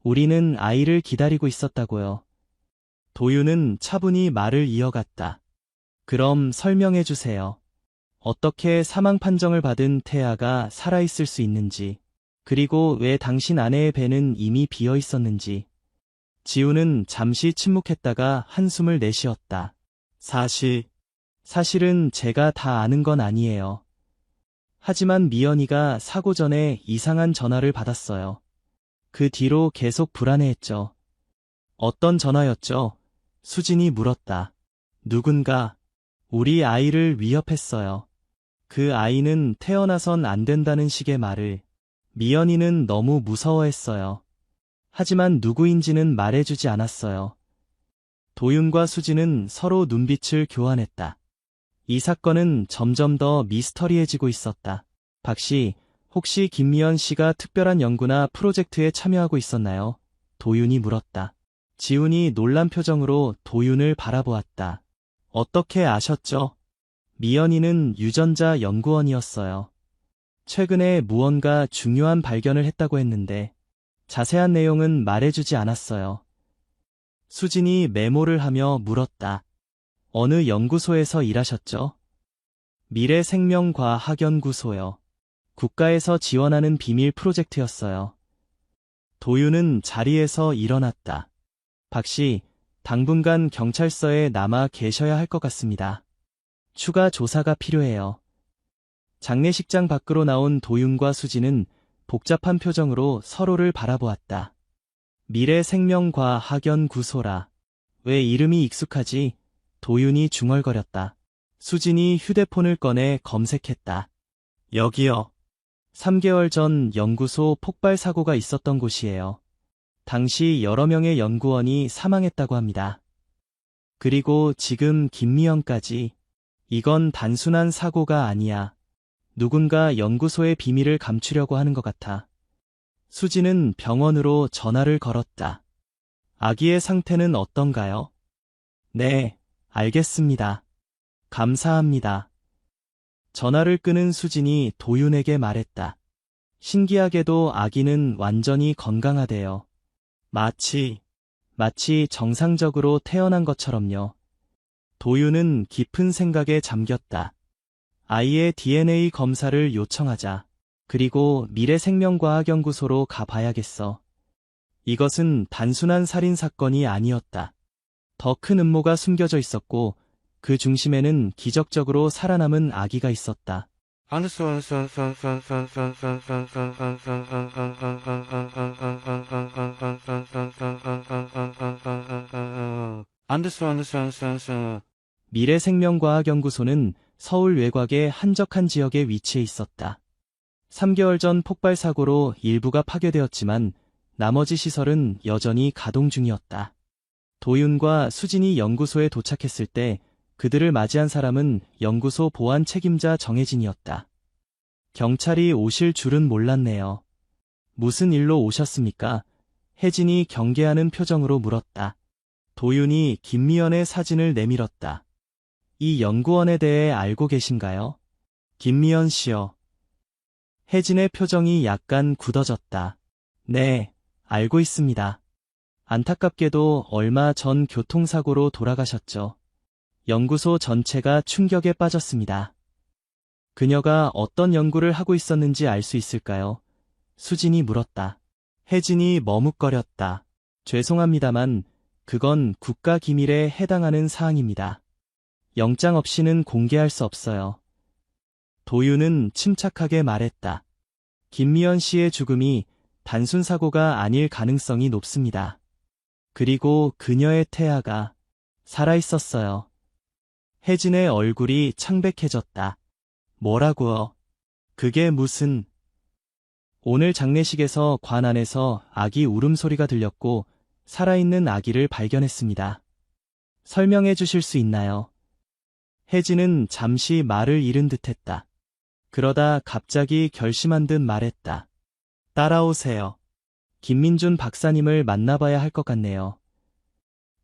우리는 아이를 기다리고 있었다고요. 도윤은 차분히 말을 이어갔다. 그럼 설명해 주세요. 어떻게 사망 판정을 받은 태아가 살아있을 수 있는지, 그리고 왜 당신 아내의 배는 이미 비어 있었는지. 지우는 잠시 침묵했다가 한숨을 내쉬었다. 사실은 제가 다 아는 건 아니에요. 하지만 미연이가 사고 전에 이상한 전화를 받았어요. 그 뒤로 계속 불안해했죠. 어떤 전화였죠? 수진이 물었다. 누군가 우리 아이를 위협했어요. 그 아이는 태어나선 안 된다는 식의 말을. 미연이는 너무 무서워했어요. 하지만 누구인지는 말해주지 않았어요. 도윤과 수진은 서로 눈빛을 교환했다. 이 사건은 점점 더 미스터리해지고 있었다. 박 씨, 혹시 김미연 씨가 특별한 연구나 프로젝트에 참여하고 있었나요? 도윤이 물었다. 지훈이 놀란 표정으로 도윤을 바라보았다. 어떻게 아셨죠? 미연이는 유전자 연구원이었어요. 최근에 무언가 중요한 발견을 했다고 했는데 자세한 내용은 말해주지 않았어요. 수진이 메모를 하며 물었다. 어느 연구소에서 일하셨죠? 미래생명과학연구소요. 국가에서 지원하는 비밀 프로젝트였어요. 도윤은 자리에서 일어났다. 박 씨, 당분간 경찰서에 남아 계셔야 할 것 같습니다. 추가 조사가 필요해요. 장례식장 밖으로 나온 도윤과 수진은 복잡한 표정으로 서로를 바라보았다. 미래생명과학연구소라. 왜 이름이 익숙하지? 도윤이 중얼거렸다. 수진이 휴대폰을 꺼내 검색했다. 여기요. 3개월 전 연구소 폭발 사고가 있었던 곳이에요. 당시 여러 명의 연구원이 사망했다고 합니다. 그리고 지금 김미연까지. 이건 단순한 사고가 아니야. 누군가 연구소의 비밀을 감추려고 하는 것 같아. 수지는 병원으로 전화를 걸었다. 아기의 상태는 어떤가요? 네, 알겠습니다. 감사합니다. 전화를 끊은 수진이 도윤에게 말했다. 신기하게도 아기는 완전히 건강하대요. 마치 정상적으로 태어난 것처럼요. 도윤은 깊은 생각에 잠겼다. 아이의 DNA 검사를 요청하자. 그리고 미래생명과학연구소로 가봐야겠어. 이것은 단순한 살인 사건이 아니었다. 더 큰 음모가 숨겨져 있었고 그 중심에는 기적적으로 살아남은 아기가 있었다. 미래생명과학연구소는 서울 외곽의 한적한 지역에 위치해 있었다. 3개월 전 폭발 사고로 일부가 파괴되었지만 나머지 시설은 여전히 가동 중이었다. 도윤과 수진이 연구소에 도착했을 때 그들을 맞이한 사람은 연구소 보안 책임자 정혜진이었다. 경찰이 오실 줄은 몰랐네요. 무슨 일로 오셨습니까? 혜진이 경계하는 표정으로 물었다. 도윤이 김미연의 사진을 내밀었다. 이 연구원에 대해 알고 계신가요? 김미연 씨요. 혜진의 표정이 약간 굳어졌다. 네, 알고 있습니다. 안타깝게도 얼마 전 교통사고로 돌아가셨죠. 연구소 전체가 충격에 빠졌습니다. 그녀가 어떤 연구를 하고 있었는지 알 수 있을까요? 수진이 물었다. 혜진이 머뭇거렸다. 죄송합니다만 그건 국가 기밀에 해당하는 사항입니다. 영장 없이는 공개할 수 없어요. 도윤은 침착하게 말했다. 김미연 씨의 죽음이 단순 사고가 아닐 가능성이 높습니다. 그리고 그녀의 태아가 살아있었어요. 혜진의 얼굴이 창백해졌다. 뭐라고요? 그게 무슨... 오늘 장례식에서 관 안에서 아기 울음소리가 들렸고 살아있는 아기를 발견했습니다. 설명해 주실 수 있나요? 혜진은 잠시 말을 잃은 듯했다. 그러다 갑자기 결심한 듯 말했다. 따라오세요. 김민준 박사님을 만나봐야 할 것 같네요.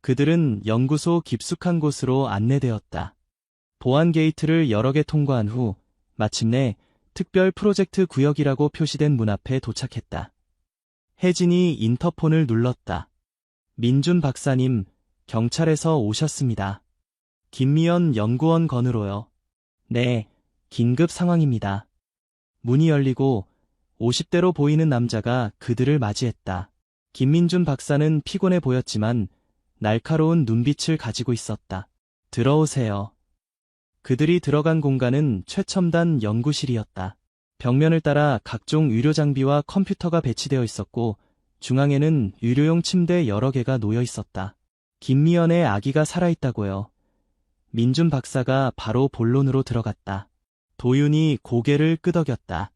그들은 연구소 깊숙한 곳으로 안내되었다. 보안 게이트를 여러 개 통과한 후 마침내 특별 프로젝트 구역이라고 표시된 문 앞에 도착했다. 혜진이 인터폰을 눌렀다. 민준 박사님, 경찰에서 오셨습니다. 김미연 연구원 건으로요. 네, 긴급 상황입니다. 문이 열리고 50대로 보이는 남자가 그들을 맞이했다. 김민준 박사는 피곤해 보였지만 날카로운 눈빛을 가지고 있었다. 들어오세요. 그들이 들어간 공간은 최첨단 연구실이었다. 벽면을 따라 각종 의료 장비와 컴퓨터가 배치되어 있었고 중앙에는 의료용 침대 여러 개가 놓여 있었다. 김미연의 아기가 살아있다고요. 민준 박사가 바로 본론으로 들어갔다. 도윤이 고개를 끄덕였다.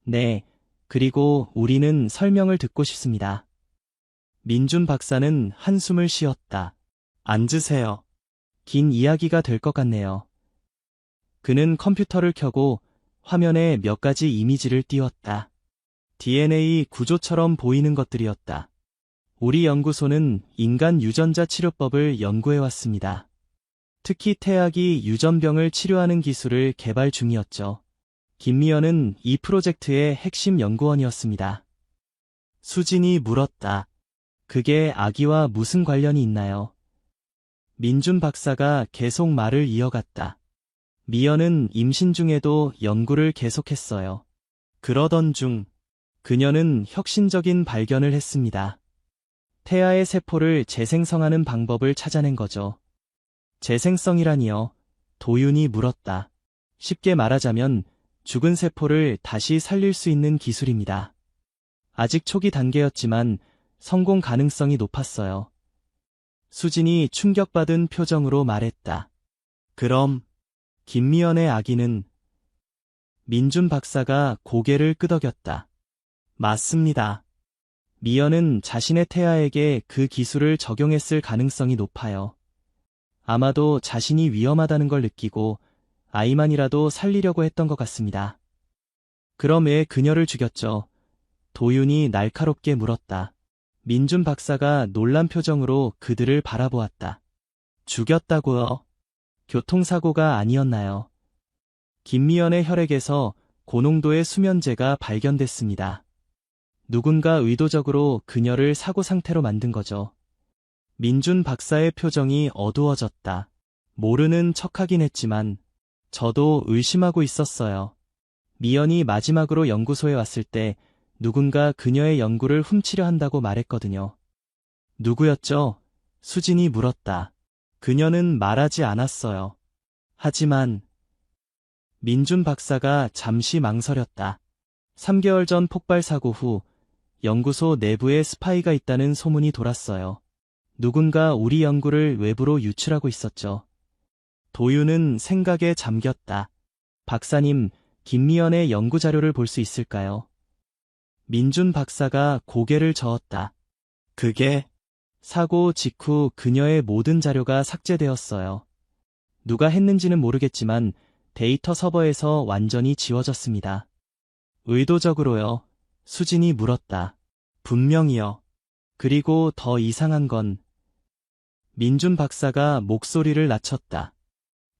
네, 그리고 우리는 설명을 듣고 싶습니다. 민준 박사는 한숨을 쉬었다. 앉으세요. 긴 이야기가 될 것 같네요. 그는 컴퓨터를 켜고 화면에 몇 가지 이미지를 띄웠다. DNA 구조처럼 보이는 것들이었다. 우리 연구소는 인간 유전자 치료법을 연구해왔습니다. 특히 태아기 유전병을 치료하는 기술을 개발 중이었죠. 김미연은 이 프로젝트의 핵심 연구원이었습니다. 수진이 물었다. 그게 아기와 무슨 관련이 있나요? 민준 박사가 계속 말을 이어갔다. 미연은 임신 중에도 연구를 계속했어요. 그러던 중 그녀는 혁신적인 발견을 했습니다. 태아의 세포를 재생성하는 방법을 찾아낸 거죠. 재생성이라니요? 도윤이 물었다. 쉽게 말하자면 죽은 세포를 다시 살릴 수 있는 기술입니다. 아직 초기 단계였지만 성공 가능성이 높았어요. 수진이 충격받은 표정으로 말했다. 그럼 김미연의 아기는... 민준 박사가 고개를 끄덕였다. 맞습니다. 미연은 자신의 태아에게 그 기술을 적용했을 가능성이 높아요. 아마도 자신이 위험하다는 걸 느끼고 아이만이라도 살리려고 했던 것 같습니다. 그럼 왜 그녀를 죽였죠? 도윤이 날카롭게 물었다. 민준 박사가 놀란 표정으로 그들을 바라보았다. 죽였다고요? 교통사고가 아니었나요? 김미연의 혈액에서 고농도의 수면제가 발견됐습니다. 누군가 의도적으로 그녀를 사고 상태로 만든 거죠. 민준 박사의 표정이 어두워졌다. 모르는 척하긴 했지만 저도 의심하고 있었어요. 미연이 마지막으로 연구소에 왔을 때 누군가 그녀의 연구를 훔치려 한다고 말했거든요. 누구였죠? 수진이 물었다. 그녀는 말하지 않았어요. 하지만 민준 박사가 잠시 망설였다. 3개월 전 폭발 사고 후 연구소 내부에 스파이가 있다는 소문이 돌았어요. 누군가 우리 연구를 외부로 유출하고 있었죠. 도윤은 생각에 잠겼다. 박사님, 김미연의 연구 자료를 볼 수 있을까요? 민준 박사가 고개를 저었다. 그게... 사고 직후 그녀의 모든 자료가 삭제되었어요. 누가 했는지는 모르겠지만 데이터 서버에서 완전히 지워졌습니다. 의도적으로요? 수진이 물었다. 분명히요. 그리고 더 이상한 건... 민준 박사가 목소리를 낮췄다.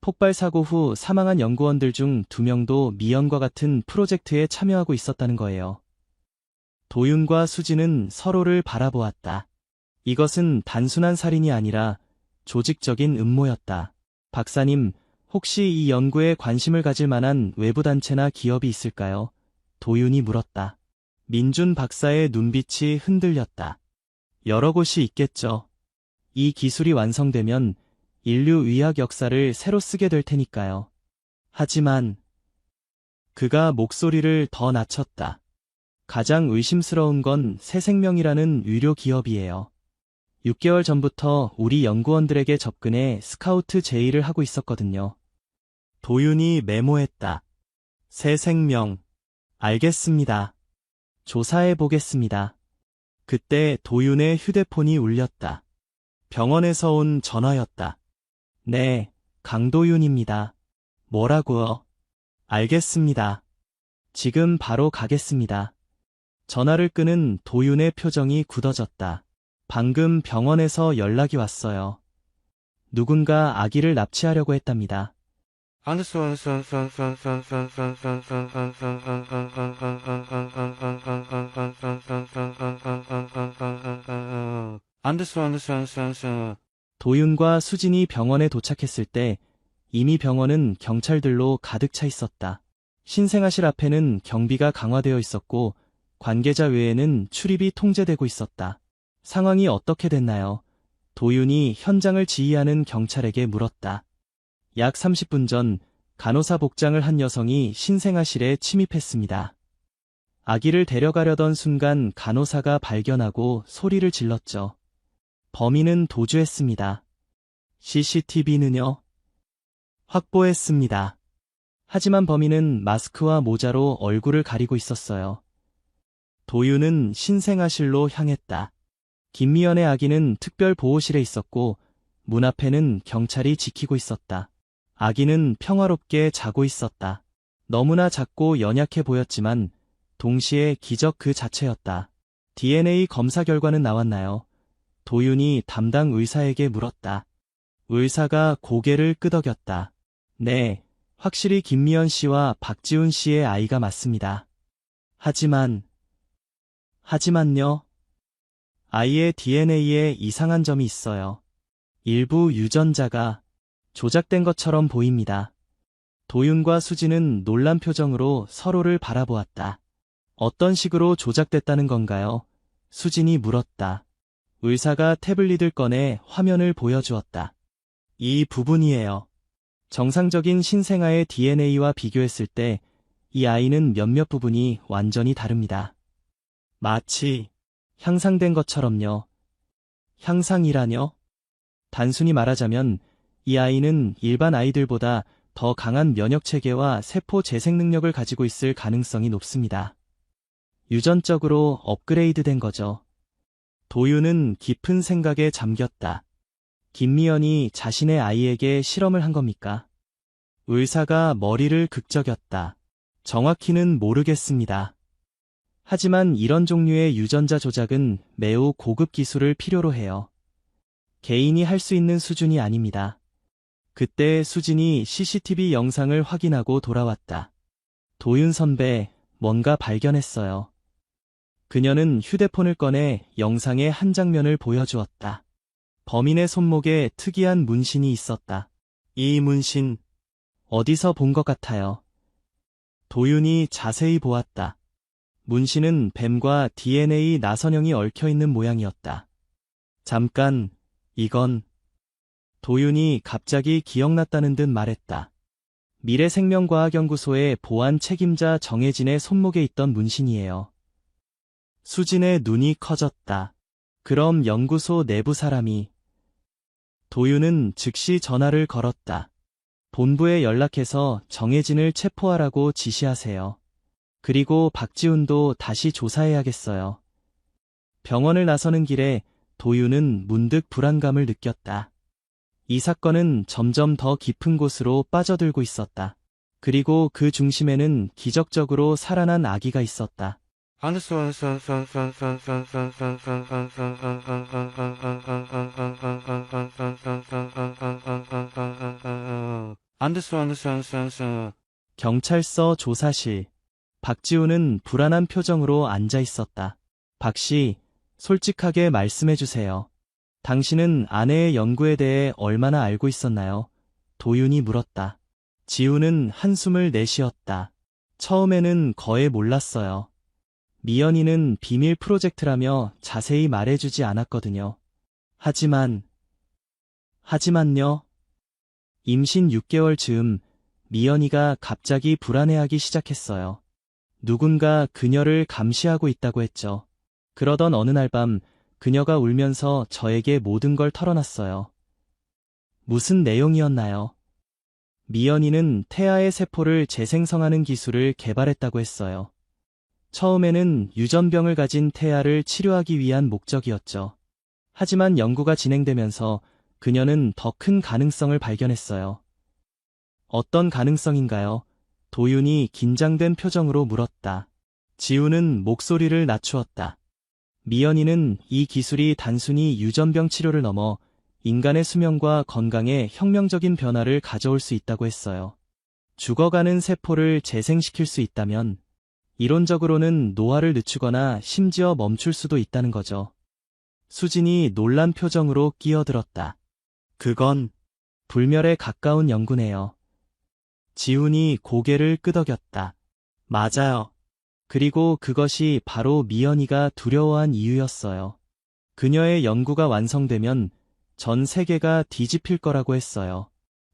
폭발 사고 후 사망한 연구원들 중 2명도 미연과 같은 프로젝트에 참여하고 있었다는 거예요. 도윤과 수진은 서로를 바라보았다. 이것은 단순한 살인이 아니라 조직적인 음모였다. 박사님, 혹시 이 연구에 관심을 가질 만한 외부 단체나 기업이 있을까요? 도윤이 물었다. 민준 박사의 눈빛이 흔들렸다. 여러 곳이 있겠죠. 이 기술이 완성되면 인류 의학 역사를 새로 쓰게 될 테니까요. 하지만 그가 목소리를 더 낮췄다. 가장 의심스러운 건 새생명이라는 의료 기업이에요. 6개월 전부터 우리 연구원들에게 접근해 스카우트 제의를 하고 있었거든요. 도윤이 메모했다. 새생명. 알겠습니다. 조사해 보겠습니다. 그때 도윤의 휴대폰이 울렸다. 병원에서 온 전화였다. 네, 강도윤입니다. 뭐라고요? 알겠습니다. 지금 바로 가겠습니다. 전화를 끄는 도윤의 표정이 굳어졌다. 방금 병원에서 연락이 왔어요. 누군가 아기를 납치하려고 했답니다. 도윤과 수진이 병원에 도착했을 때 이미 병원은 경찰들로 가득 차 있었다. 신생아실 앞에는 경비가 강화되어 있었고 관계자 외에는 출입이 통제되고 있었다. 상황이 어떻게 됐나요? 도윤이 현장을 지휘하는 경찰에게 물었다. 약 30분 전 간호사 복장을 한 여성이 신생아실에 침입했습니다. 아기를 데려가려던 순간 간호사가 발견하고 소리를 질렀죠. 범인은 도주했습니다. CCTV는요? 확보했습니다. 하지만 범인은 마스크와 모자로 얼굴을 가리고 있었어요. 도윤은 신생아실로 향했다. 김미연의 아기는 특별 보호실에 있었고 문 앞에는 경찰이 지키고 있었다. 아기는 평화롭게 자고 있었다. 너무나 작고 연약해 보였지만 동시에 기적 그 자체였다. DNA 검사 결과는 나왔나요? 도윤이 담당 의사에게 물었다. 의사가 고개를 끄덕였다. 네, 확실히 김미연 씨와 박지훈 씨의 아이가 맞습니다. 하지만요? 아이의 DNA에 이상한 점이 있어요. 일부 유전자가 조작된 것처럼 보입니다. 도윤과 수진은 놀란 표정으로 서로를 바라보았다. 어떤 식으로 조작됐다는 건가요? 수진이 물었다. 의사가 태블릿을 꺼내 화면을 보여주었다. 이 부분이에요. 정상적인 신생아의 DNA와 비교했을 때 이 아이는 몇몇 부분이 완전히 다릅니다. 마치 향상된 것처럼요. 향상이라뇨? 단순히 말하자면 이 아이는 일반 아이들보다 더 강한 면역체계와 세포 재생 능력을 가지고 있을 가능성이 높습니다. 유전적으로 업그레이드된 거죠. 도윤은 깊은 생각에 잠겼다. 김미연이 자신의 아이에게 실험을 한 겁니까? 의사가 머리를 극적였다. 정확히는 모르겠습니다. 하지만 이런 종류의 유전자 조작은 매우 고급 기술을 필요로 해요. 개인이 할 수 있는 수준이 아닙니다. 그때 수진이 CCTV 영상을 확인하고 돌아왔다. 도윤 선배, 뭔가 발견했어요. 그녀는 휴대폰을 꺼내 영상의 한 장면을 보여주었다. 범인의 손목에 특이한 문신이 있었다. 이 문신, 어디서 본 것 같아요. 도윤이 자세히 보았다. 문신은 뱀과 DNA 나선형이 얽혀있는 모양이었다. 잠깐, 이건... 도윤이 갑자기 기억났다는 듯 말했다. 미래생명과학연구소의 보안 책임자 정혜진의 손목에 있던 문신이에요. 수진의 눈이 커졌다. 그럼 연구소 내부 사람이... 도윤은 즉시 전화를 걸었다. 본부에 연락해서 정혜진을 체포하라고 지시하세요. 그리고 박지훈도 다시 조사해야겠어요. 병원을 나서는 길에 도윤은 문득 불안감을 느꼈다. 이 사건은 점점 더 깊은 곳으로 빠져들고 있었다. 그리고 그 중심에는 기적적으로 살아난 아기가 있었다. 경찰서 조사실. 박지훈은 불안한 표정으로 앉아 있었다. 박 씨, 솔직하게 말씀해 주세요. 당신은 아내의 연구에 대해 얼마나 알고 있었나요? 도윤이 물었다. 지훈은 한숨을 내쉬었다. 처음에는 거의 몰랐어요. 미연이는 비밀 프로젝트라며 자세히 말해주지 않았거든요. 하지만요. 임신 6개월 즈음 미연이가 갑자기 불안해하기 시작했어요. 누군가 그녀를 감시하고 있다고 했죠. 그러던 어느 날 밤 그녀가 울면서 저에게 모든 걸 털어놨어요. 무슨 내용이었나요? 미연이는 태아의 세포를 재생성하는 기술을 개발했다고 했어요. 처음에는 유전병을 가진 태아를 치료하기 위한 목적이었죠. 하지만 연구가 진행되면서 그녀는 더 큰 가능성을 발견했어요. 어떤 가능성인가요? 도윤이 긴장된 표정으로 물었다. 지우는 목소리를 낮추었다. 미연이는 이 기술이 단순히 유전병 치료를 넘어 인간의 수명과 건강에 혁명적인 변화를 가져올 수 있다고 했어요. 죽어가는 세포를 재생시킬 수 있다면 이론적으로는 노화를 늦추거나 심지어 멈출 수도 있다는 거죠. 수진이 놀란 표정으로 끼어들었다. 그건 불멸에 가까운 연구네요. 지훈이 고개를 끄덕였다. 맞아요. 그리고 그것이 바로 미연이가 두려워한 이유였어요. 그녀의 연구가 완성되면 전 세계가 뒤집힐 거라고 했어요.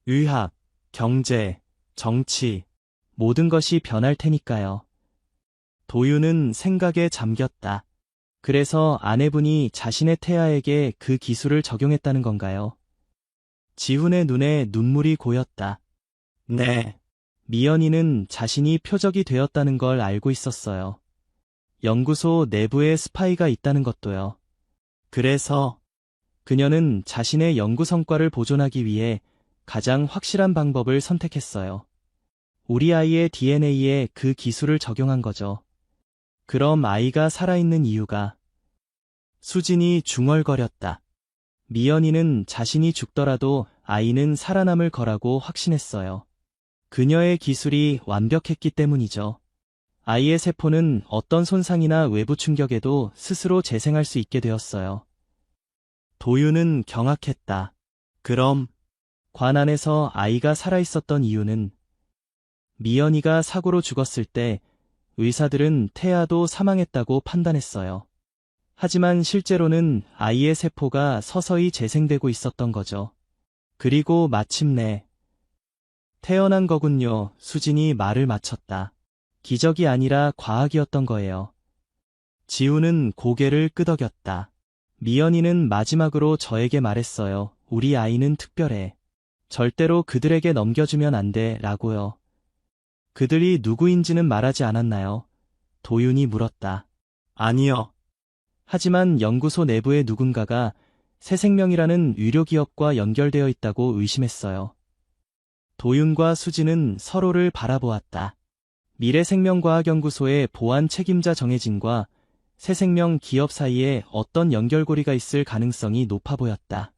의학, 경제, 정치, 모든 것이 변할 테니까요. 도윤은 생각에 잠겼다. 그래서 아내분이 자신의 태아에게 그 기술을 적용했다는 건가요? 지훈의 눈에 눈물이 고였다. 네. 미연이는 자신이 표적이 되었다는 걸 알고 있었어요. 연구소 내부에 스파이가 있다는 것도요. 그래서 그녀는 자신의 연구 성과를 보존하기 위해 가장 확실한 방법을 선택했어요. 우리 아이의 DNA에 그 기술을 적용한 거죠. 그럼 아이가 살아있는 이유가 수진이 중얼거렸다. 미연이는 자신이 죽더라도 아이는 살아남을 거라고 확신했어요. 그녀의 기술이 완벽했기 때문이죠. 아이의 세포는 어떤 손상이나 외부 충격에도 스스로 재생할 수 있게 되었어요. 도윤은 경악했다. 그럼 관 안에서 아이가 살아있었던 이유는 미연이가 사고로 죽었을 때 의사들은 태아도 사망했다고 판단했어요. 하지만 실제로는 아이의 세포가 서서히 재생되고 있었던 거죠. 그리고 마침내 태어난 거군요. 수진이 말을 마쳤다. 기적이 아니라 과학이었던 거예요. 지우는 고개를 끄덕였다. 미연이는 마지막으로 저에게 말했어요. 우리 아이는 특별해. 절대로 그들에게 넘겨주면 안 돼, 라고요. 그들이 누구인지는 말하지 않았나요? 도윤이 물었다. 아니요. 하지만 연구소 내부의 누군가가 새생명이라는 의료기업과 연결되어 있다고 의심했어요. 도윤과 수진은 서로를 바라보았다. 미래생명과학연구소의 보안 책임자 정혜진과 새생명 기업 사이에 어떤 연결고리가 있을 가능성이 높아 보였다.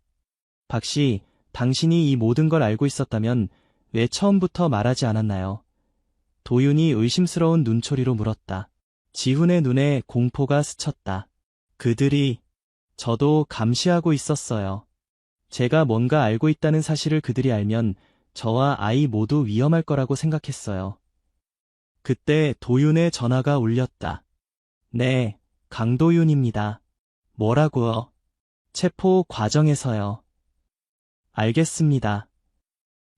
박 씨, 당신이 이 모든 걸 알고 있었다면 왜 처음부터 말하지 않았나요? 도윤이 의심스러운 눈초리로 물었다. 지훈의 눈에 공포가 스쳤다. 그들이 저도 감시하고 있었어요. 제가 뭔가 알고 있다는 사실을 그들이 알면 저와 아이 모두 위험할 거라고 생각했어요. 그때 도윤의 전화가 울렸다. 네, 강도윤입니다. 뭐라고요? 체포 과정에서요. 알겠습니다.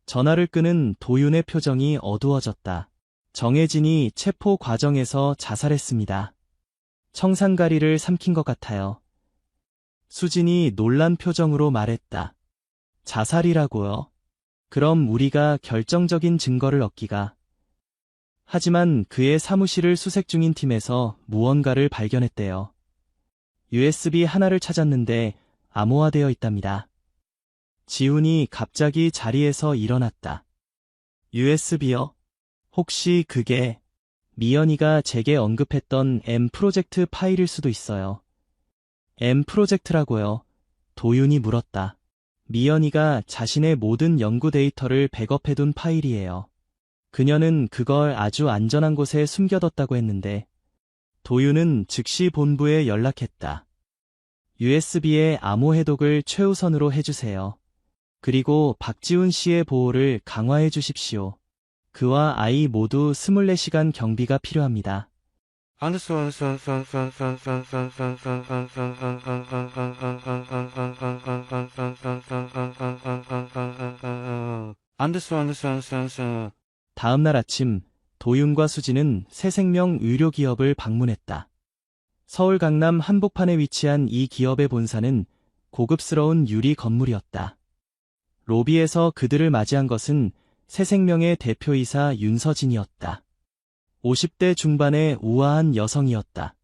전화를 끄는 도윤의 표정이 어두워졌다. 정혜진이 체포 과정에서 자살했습니다. 청산가리를 삼킨 것 같아요. 수진이 놀란 표정으로 말했다. 자살이라고요? 그럼 우리가 결정적인 증거를 얻기가. 하지만 그의 사무실을 수색 중인 팀에서 무언가를 발견했대요. USB 하나를 찾았는데 암호화되어 있답니다. 지훈이 갑자기 자리에서 일어났다. USB요? 혹시 그게 미연이가 제게 언급했던 M 프로젝트 파일일 수도 있어요. M 프로젝트라고요? 도윤이 물었다. 미연이가 자신의 모든 연구 데이터를 백업해둔 파일이에요. 그녀는 그걸 아주 안전한 곳에 숨겨뒀다고 했는데 도윤은 즉시 본부에 연락했다. USB의 암호 해독을 최우선으로 해주세요. 그리고 박지훈 씨의 보호를 강화해 주십시오. 그와 아이 모두 24시간 경비가 필요합니다. Understood. 다음 날 아침, 도윤과 수진은 새생명 의료기업을 방문했다. 서울 강남 한복판에 위치한 이 기업의 본사는 고급스러운 유리 건물이었다. 로비에서 그들을 맞이한 것은 새생명의 대표이사 윤서진이었다. 50대 중반의 우아한 여성이었다.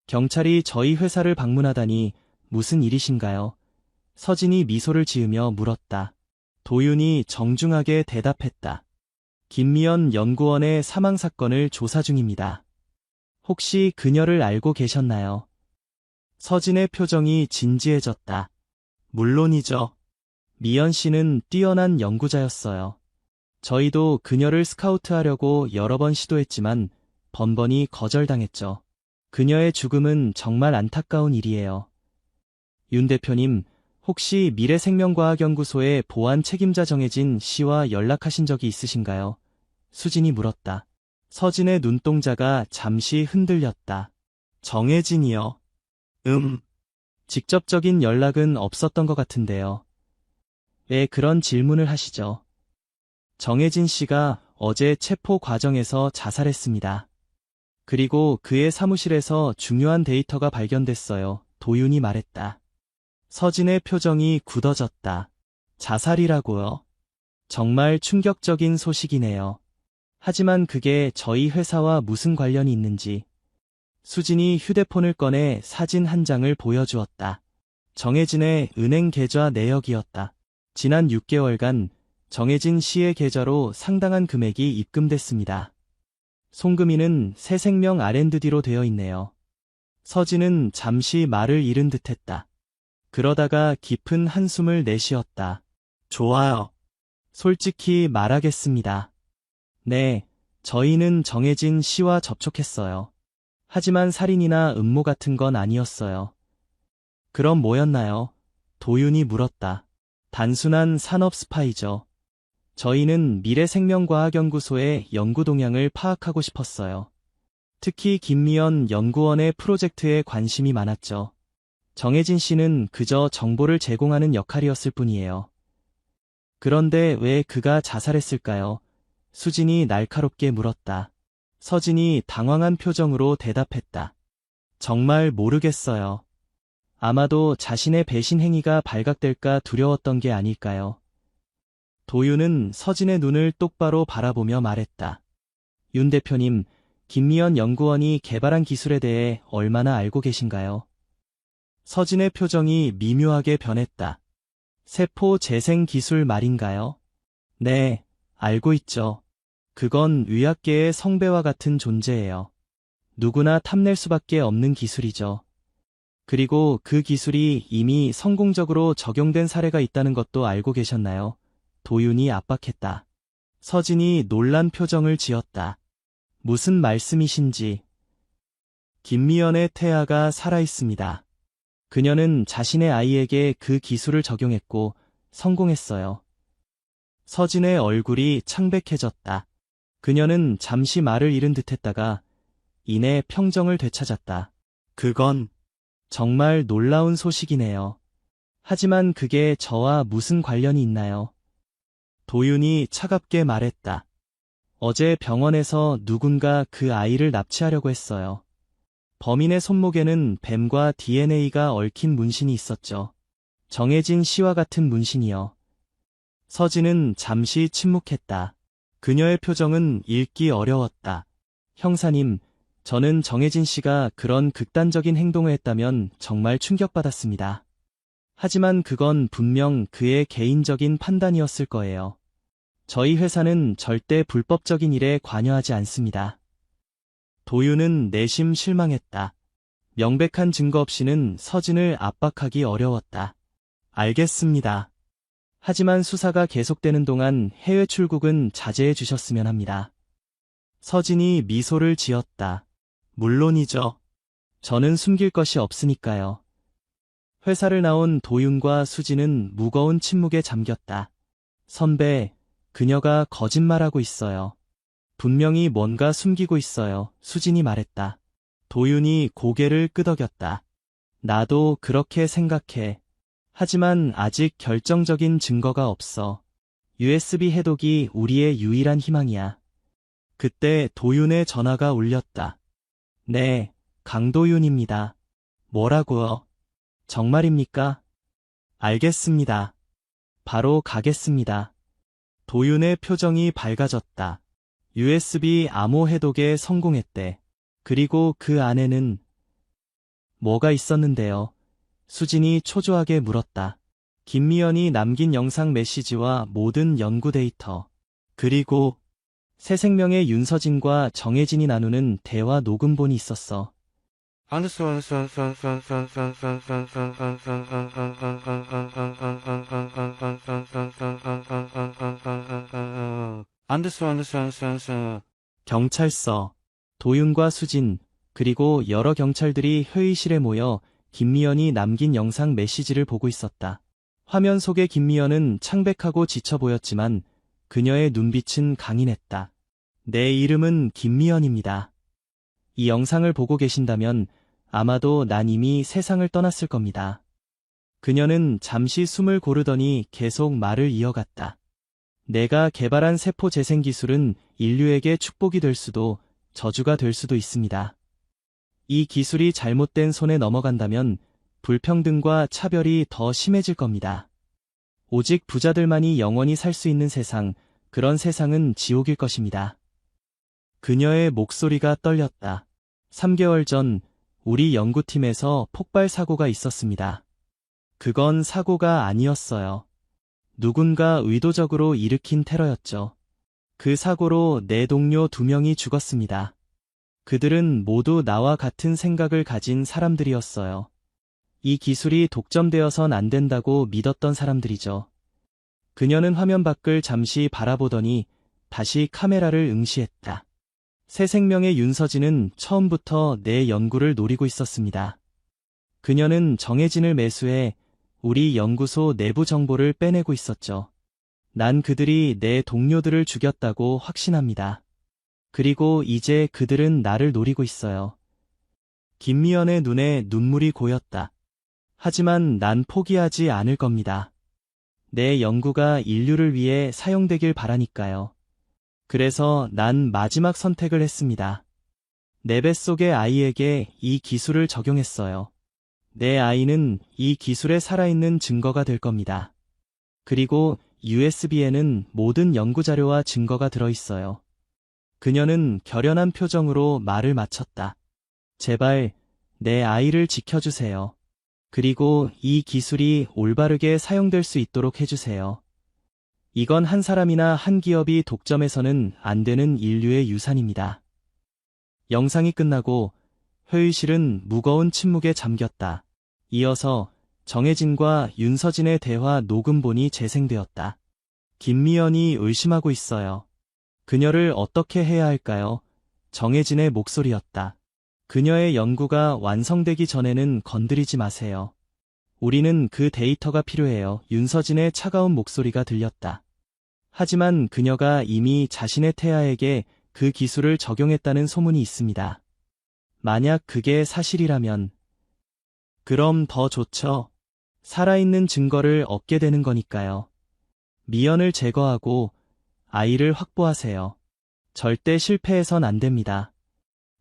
경찰이 저희 회사를 방문하다니 무슨 일이신가요? 서진이 미소를 지으며 물었다. 도윤이 정중하게 대답했다. 김미연 연구원의 사망사건을 조사 중입니다. 혹시 그녀를 알고 계셨나요? 서진의 표정이 진지해졌다. 물론이죠. 미연 씨는 뛰어난 연구자였어요. 저희도 그녀를 스카우트하려고 여러 번 시도했지만 번번이 거절당했죠. 그녀의 죽음은 정말 안타까운 일이에요. 윤 대표님, 혹시 미래생명과학연구소의 보안 책임자 정혜진 씨와 연락하신 적이 있으신가요? 수진이 물었다. 서진의 눈동자가 잠시 흔들렸다. 정혜진이요? 직접적인 연락은 없었던 것 같은데요. 왜 그런 질문을 하시죠? 정혜진 씨가 어제 체포 과정에서 자살했습니다. 그리고 그의 사무실에서 중요한 데이터가 발견됐어요. 도윤이 말했다. 서진의 표정이 굳어졌다. 자살이라고요? 정말 충격적인 소식이네요. 하지만 그게 저희 회사와 무슨 관련이 있는지. 수진이 휴대폰을 꺼내 사진 한 장을 보여주었다. 정혜진의 은행 계좌 내역이었다. 지난 6개월간 정혜진 씨의 계좌로 상당한 금액이 입금됐습니다. 송금인은 새생명 R&D로 되어 있네요. 서진은 잠시 말을 잃은 듯했다. 그러다가 깊은 한숨을 내쉬었다. 좋아요. 솔직히 말하겠습니다. 네, 저희는 정혜진 씨와 접촉했어요. 하지만 살인이나 음모 같은 건 아니었어요. 그럼 뭐였나요? 도윤이 물었다. 단순한 산업 스파이죠. 저희는 미래생명과학연구소의 연구 동향을 파악하고 싶었어요. 특히 김미연 연구원의 프로젝트에 관심이 많았죠. 정혜진 씨는 그저 정보를 제공하는 역할이었을 뿐이에요. 그런데 왜 그가 자살했을까요? 수진이 날카롭게 물었다. 서진이 당황한 표정으로 대답했다. 정말 모르겠어요. 아마도 자신의 배신 행위가 발각될까 두려웠던 게 아닐까요? 도윤은 서진의 눈을 똑바로 바라보며 말했다. 윤 대표님, 김미연 연구원이 개발한 기술에 대해 얼마나 알고 계신가요? 서진의 표정이 미묘하게 변했다. 세포 재생 기술 말인가요? 네, 알고 있죠. 그건 의학계의 성배와 같은 존재예요. 누구나 탐낼 수밖에 없는 기술이죠. 그리고 그 기술이 이미 성공적으로 적용된 사례가 있다는 것도 알고 계셨나요? 도윤이 압박했다. 서진이 놀란 표정을 지었다. 무슨 말씀이신지. 김미연의 태아가 살아있습니다. 그녀는 자신의 아이에게 그 기술을 적용했고 성공했어요. 서진의 얼굴이 창백해졌다. 그녀는 잠시 말을 잃은 듯했다가 이내 평정을 되찾았다. 그건 정말 놀라운 소식이네요. 하지만 그게 저와 무슨 관련이 있나요? 도윤이 차갑게 말했다. 어제 병원에서 누군가 그 아이를 납치하려고 했어요. 범인의 손목에는 뱀과 DNA가 얽힌 문신이 있었죠. 정혜진 씨와 같은 문신이요. 서진은 잠시 침묵했다. 그녀의 표정은 읽기 어려웠다. 형사님, 저는 정혜진 씨가 그런 극단적인 행동을 했다면 정말 충격받았습니다. 하지만 그건 분명 그의 개인적인 판단이었을 거예요. 저희 회사는 절대 불법적인 일에 관여하지 않습니다. 도윤은 내심 실망했다. 명백한 증거 없이는 서진을 압박하기 어려웠다. 알겠습니다. 하지만 수사가 계속되는 동안 해외 출국은 자제해 주셨으면 합니다. 서진이 미소를 지었다. 물론이죠. 저는 숨길 것이 없으니까요. 회사를 나온 도윤과 수진은 무거운 침묵에 잠겼다. 선배, 그녀가 거짓말하고 있어요. 분명히 뭔가 숨기고 있어요. 수진이 말했다. 도윤이 고개를 끄덕였다. 나도 그렇게 생각해. 하지만 아직 결정적인 증거가 없어. USB 해독이 우리의 유일한 희망이야. 그때 도윤의 전화가 울렸다. 네, 강도윤입니다. 뭐라고요? 정말입니까? 알겠습니다. 바로 가겠습니다. 도윤의 표정이 밝아졌다. USB 암호 해독에 성공했대. 그리고 그 안에는 뭐가 있었는데요? 수진이 초조하게 물었다. 김미연이 남긴 영상 메시지와 모든 연구 데이터. 그리고 새생명의 윤서진과 정혜진이 나누는 대화 녹음본이 있었어. 경찰서, 도윤과 수진, 그리고 여러 경찰들이 회의실에 모여 김미연이 남긴 영상 메시지를 보고 있었다. 화면 속의 김미연은 창백하고 지쳐 보였지만 그녀의 눈빛은 강인했다. 내 이름은 김미연입니다. 이 영상을 보고 계신다면 아마도 난 이미 세상을 떠났을 겁니다. 그녀는 잠시 숨을 고르더니 계속 말을 이어갔다. 내가 개발한 세포 재생 기술은 인류에게 축복이 될 수도 저주가 될 수도 있습니다. 이 기술이 잘못된 손에 넘어간다면 불평등과 차별이 더 심해질 겁니다. 오직 부자들만이 영원히 살 수 있는 세상, 그런 세상은 지옥일 것입니다. 그녀의 목소리가 떨렸다. 3개월 전 우리 연구팀에서 폭발 사고가 있었습니다. 그건 사고가 아니었어요. 누군가 의도적으로 일으킨 테러였죠. 그 사고로 내 동료 2명이 죽었습니다. 그들은 모두 나와 같은 생각을 가진 사람들이었어요. 이 기술이 독점되어선 안 된다고 믿었던 사람들이죠. 그녀는 화면 밖을 잠시 바라보더니 다시 카메라를 응시했다. 새 생명의 윤서진은 처음부터 내 연구를 노리고 있었습니다. 그녀는 정혜진을 매수해 우리 연구소 내부 정보를 빼내고 있었죠. 난 그들이 내 동료들을 죽였다고 확신합니다. 그리고 이제 그들은 나를 노리고 있어요. 김미연의 눈에 눈물이 고였다. 하지만 난 포기하지 않을 겁니다. 내 연구가 인류를 위해 사용되길 바라니까요. 그래서 난 마지막 선택을 했습니다. 내 뱃속의 아이에게 이 기술을 적용했어요. 내 아이는 이 기술에 살아있는 증거가 될 겁니다. 그리고 USB에는 모든 연구자료와 증거가 들어있어요. 그녀는 결연한 표정으로 말을 마쳤다. 제발 내 아이를 지켜주세요. 그리고 이 기술이 올바르게 사용될 수 있도록 해주세요. 이건 한 사람이나 한 기업이 독점해서는 안 되는 인류의 유산입니다. 영상이 끝나고 회의실은 무거운 침묵에 잠겼다. 이어서 정혜진과 윤서진의 대화 녹음본이 재생되었다. 김미연이 의심하고 있어요. 그녀를 어떻게 해야 할까요? 정혜진의 목소리였다. 그녀의 연구가 완성되기 전에는 건드리지 마세요. 우리는 그 데이터가 필요해요. 윤서진의 차가운 목소리가 들렸다. 하지만 그녀가 이미 자신의 태아에게 그 기술을 적용했다는 소문이 있습니다. 만약 그게 사실이라면 그럼 더 좋죠. 살아있는 증거를 얻게 되는 거니까요. 미연을 제거하고 아이를 확보하세요. 절대 실패해선 안 됩니다.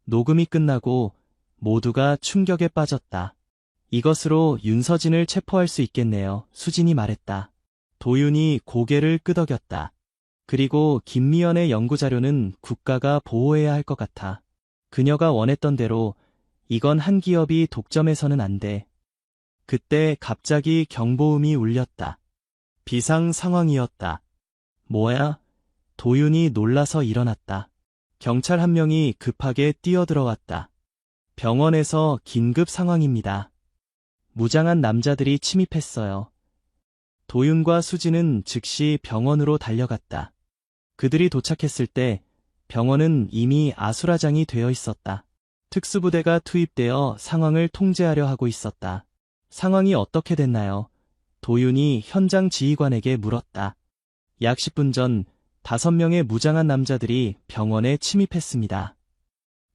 녹음이 끝나고 모두가 충격에 빠졌다. 이것으로 윤서진을 체포할 수 있겠네요. 수진이 말했다. 도윤이 고개를 끄덕였다. 그리고 김미연의 연구자료는 국가가 보호해야 할 것 같아. 그녀가 원했던 대로 이건 한 기업이 독점해서는 안 돼. 그때 갑자기 경보음이 울렸다. 비상 상황이었다. 뭐야? 도윤이 놀라서 일어났다. 경찰 한 명이 급하게 뛰어들어왔다. 병원에서 긴급 상황입니다. 무장한 남자들이 침입했어요. 도윤과 수진은 즉시 병원으로 달려갔다. 그들이 도착했을 때 병원은 이미 아수라장이 되어 있었다. 특수부대가 투입되어 상황을 통제하려 하고 있었다. 상황이 어떻게 됐나요? 도윤이 현장 지휘관에게 물었다. 약 10분 전 5명의 무장한 남자들이 병원에 침입했습니다.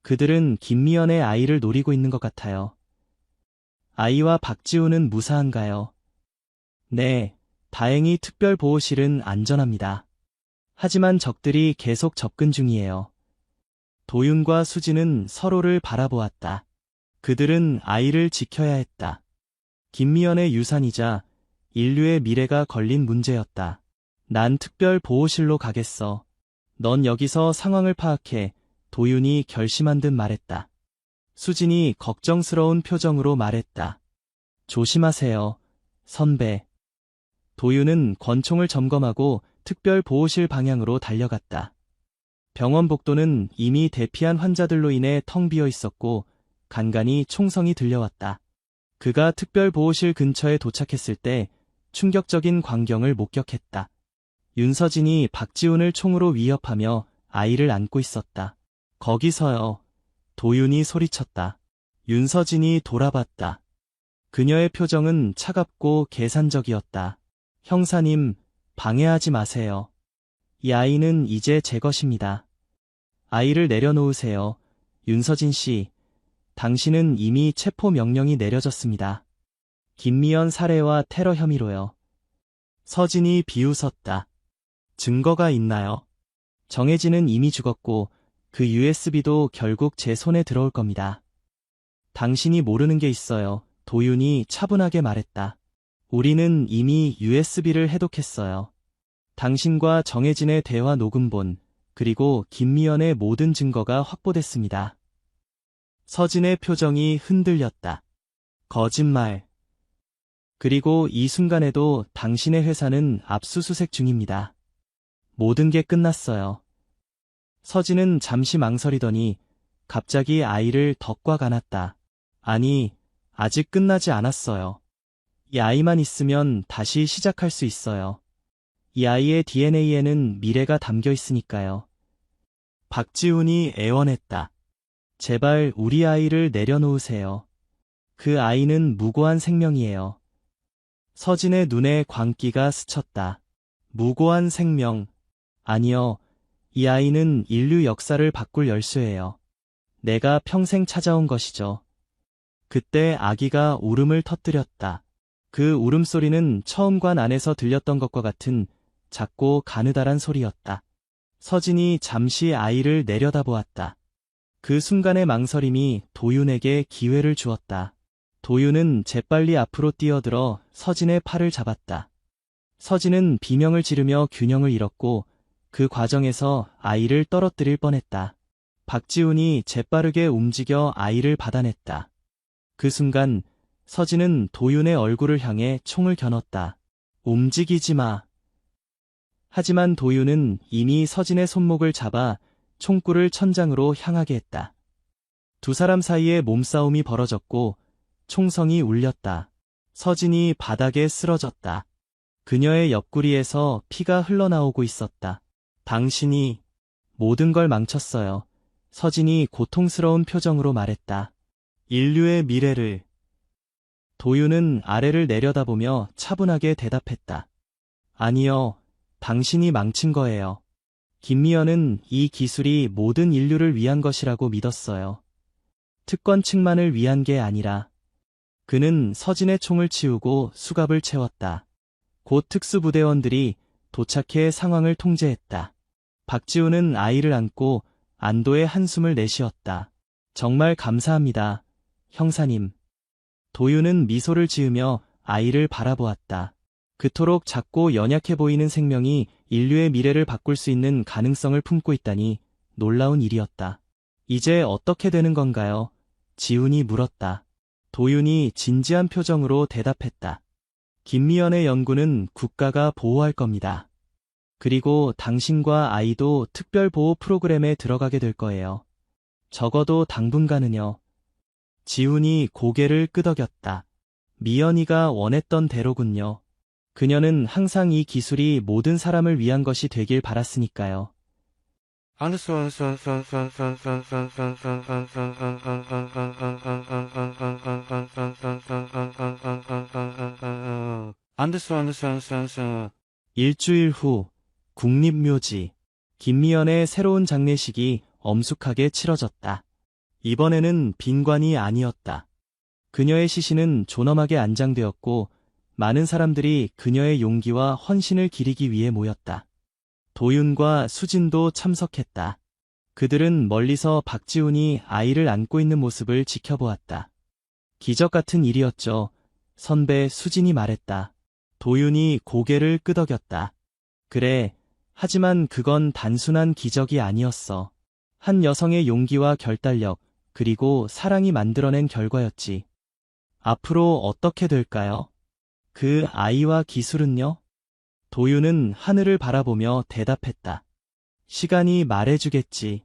그들은 김미연의 아이를 노리고 있는 것 같아요. 아이와 박지우는 무사한가요? 네, 다행히 특별보호실은 안전합니다. 하지만 적들이 계속 접근 중이에요. 도윤과 수진은 서로를 바라보았다. 그들은 아이를 지켜야 했다. 김미연의 유산이자 인류의 미래가 걸린 문제였다. 난 특별 보호실로 가겠어. 넌 여기서 상황을 파악해. 도윤이 결심한 듯 말했다. 수진이 걱정스러운 표정으로 말했다. 조심하세요, 선배. 도윤은 권총을 점검하고 특별 보호실 방향으로 달려갔다. 병원 복도는 이미 대피한 환자들로 인해 텅 비어 있었고 간간히 총성이 들려왔다. 그가 특별 보호실 근처에 도착했을 때 충격적인 광경을 목격했다. 윤서진이 박지훈을 총으로 위협하며 아이를 안고 있었다. 거기서요. 도윤이 소리쳤다. 윤서진이 돌아봤다. 그녀의 표정은 차갑고 계산적이었다. 형사님, 방해하지 마세요. 이 아이는 이제 제 것입니다. 아이를 내려놓으세요. 윤서진 씨, 당신은 이미 체포 명령이 내려졌습니다. 김미연 살해와 테러 혐의로요. 서진이 비웃었다. 증거가 있나요? 정혜진은 이미 죽었고 그 USB도 결국 제 손에 들어올 겁니다. 당신이 모르는 게 있어요. 도윤이 차분하게 말했다. 우리는 이미 USB를 해독했어요. 당신과 정혜진의 대화 녹음본, 그리고 김미연의 모든 증거가 확보됐습니다. 서진의 표정이 흔들렸다. 거짓말. 그리고 이 순간에도 당신의 회사는 압수수색 중입니다. 모든 게 끝났어요. 서진은 잠시 망설이더니 갑자기 아이를 덕꽉 안았다. 아니, 아직 끝나지 않았어요. 이 아이만 있으면 다시 시작할 수 있어요. 이 아이의 DNA에는 미래가 담겨 있으니까요. 박지훈이 애원했다. 제발 우리 아이를 내려놓으세요. 그 아이는 무고한 생명이에요. 서진의 눈에 광기가 스쳤다. 무고한 생명. 아니요. 이 아이는 인류 역사를 바꿀 열쇠예요. 내가 평생 찾아온 것이죠. 그때 아기가 울음을 터뜨렸다. 그 울음소리는 처음관 안에서 들렸던 것과 같은 작고 가느다란 소리였다. 서진이 잠시 아이를 내려다보았다. 그 순간의 망설임이 도윤에게 기회를 주었다. 도윤은 재빨리 앞으로 뛰어들어 서진의 팔을 잡았다. 서진은 비명을 지르며 균형을 잃었고 그 과정에서 아이를 떨어뜨릴 뻔했다. 박지훈이 재빠르게 움직여 아이를 받아냈다. 그 순간 서진은 도윤의 얼굴을 향해 총을 겨눴다. 움직이지 마. 하지만 도윤은 이미 서진의 손목을 잡아 총구를 천장으로 향하게 했다. 두 사람 사이에 몸싸움이 벌어졌고 총성이 울렸다. 서진이 바닥에 쓰러졌다. 그녀의 옆구리에서 피가 흘러나오고 있었다. 당신이 모든 걸 망쳤어요. 서진이 고통스러운 표정으로 말했다. 인류의 미래를. 도윤은 아래를 내려다보며 차분하게 대답했다. 아니요, 당신이 망친 거예요. 김미연은 이 기술이 모든 인류를 위한 것이라고 믿었어요. 특권 측만을 위한 게 아니라. 그는 서진의 총을 치우고 수갑을 채웠다. 곧 특수부대원들이 도착해 상황을 통제했다. 박지훈은 아이를 안고 안도의 한숨을 내쉬었다. 정말 감사합니다, 형사님. 도윤은 미소를 지으며 아이를 바라보았다. 그토록 작고 연약해 보이는 생명이 인류의 미래를 바꿀 수 있는 가능성을 품고 있다니 놀라운 일이었다. 이제 어떻게 되는 건가요? 지훈이 물었다. 도윤이 진지한 표정으로 대답했다. 김미연의 연구는 국가가 보호할 겁니다. 그리고 당신과 아이도 특별보호 프로그램에 들어가게 될 거예요. 적어도 당분간은요. 지훈이 고개를 끄덕였다. 미연이가 원했던 대로군요. 그녀는 항상 이 기술이 모든 사람을 위한 것이 되길 바랐으니까요. 일주일 후 국립묘지. 김미연의 새로운 장례식이 엄숙하게 치러졌다. 이번에는 빈관이 아니었다. 그녀의 시신은 존엄하게 안장되었고 많은 사람들이 그녀의 용기와 헌신을 기리기 위해 모였다. 도윤과 수진도 참석했다. 그들은 멀리서 박지훈이 아이를 안고 있는 모습을 지켜보았다. 기적 같은 일이었죠. 선배 수진이 말했다. 도윤이 고개를 끄덕였다. 그래, 하지만 그건 단순한 기적이 아니었어. 한 여성의 용기와 결단력, 그리고 사랑이 만들어낸 결과였지. 앞으로 어떻게 될까요? 그 아이와 기술은요? 도윤은 하늘을 바라보며 대답했다. 시간이 말해주겠지.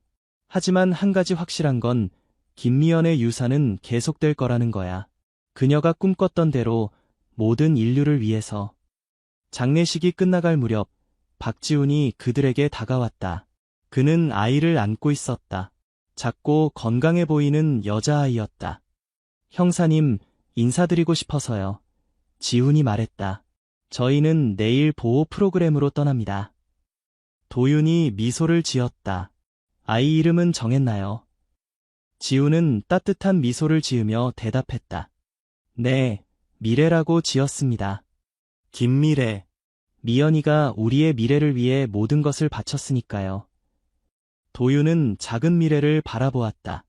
하지만 한 가지 확실한 건 김미연의 유산은 계속될 거라는 거야. 그녀가 꿈꿨던 대로 모든 인류를 위해서. 장례식이 끝나갈 무렵 박지훈이 그들에게 다가왔다. 그는 아이를 안고 있었다. 작고 건강해 보이는 여자아이였다. 형사님, 인사드리고 싶어서요. 지훈이 말했다. 저희는 내일 보호 프로그램으로 떠납니다. 도윤이 미소를 지었다. 아이 이름은 정했나요? 지훈은 따뜻한 미소를 지으며 대답했다. 네, 미래라고 지었습니다. 김미래. 미연이가 우리의 미래를 위해 모든 것을 바쳤으니까요. 도윤은 작은 미래를 바라보았다.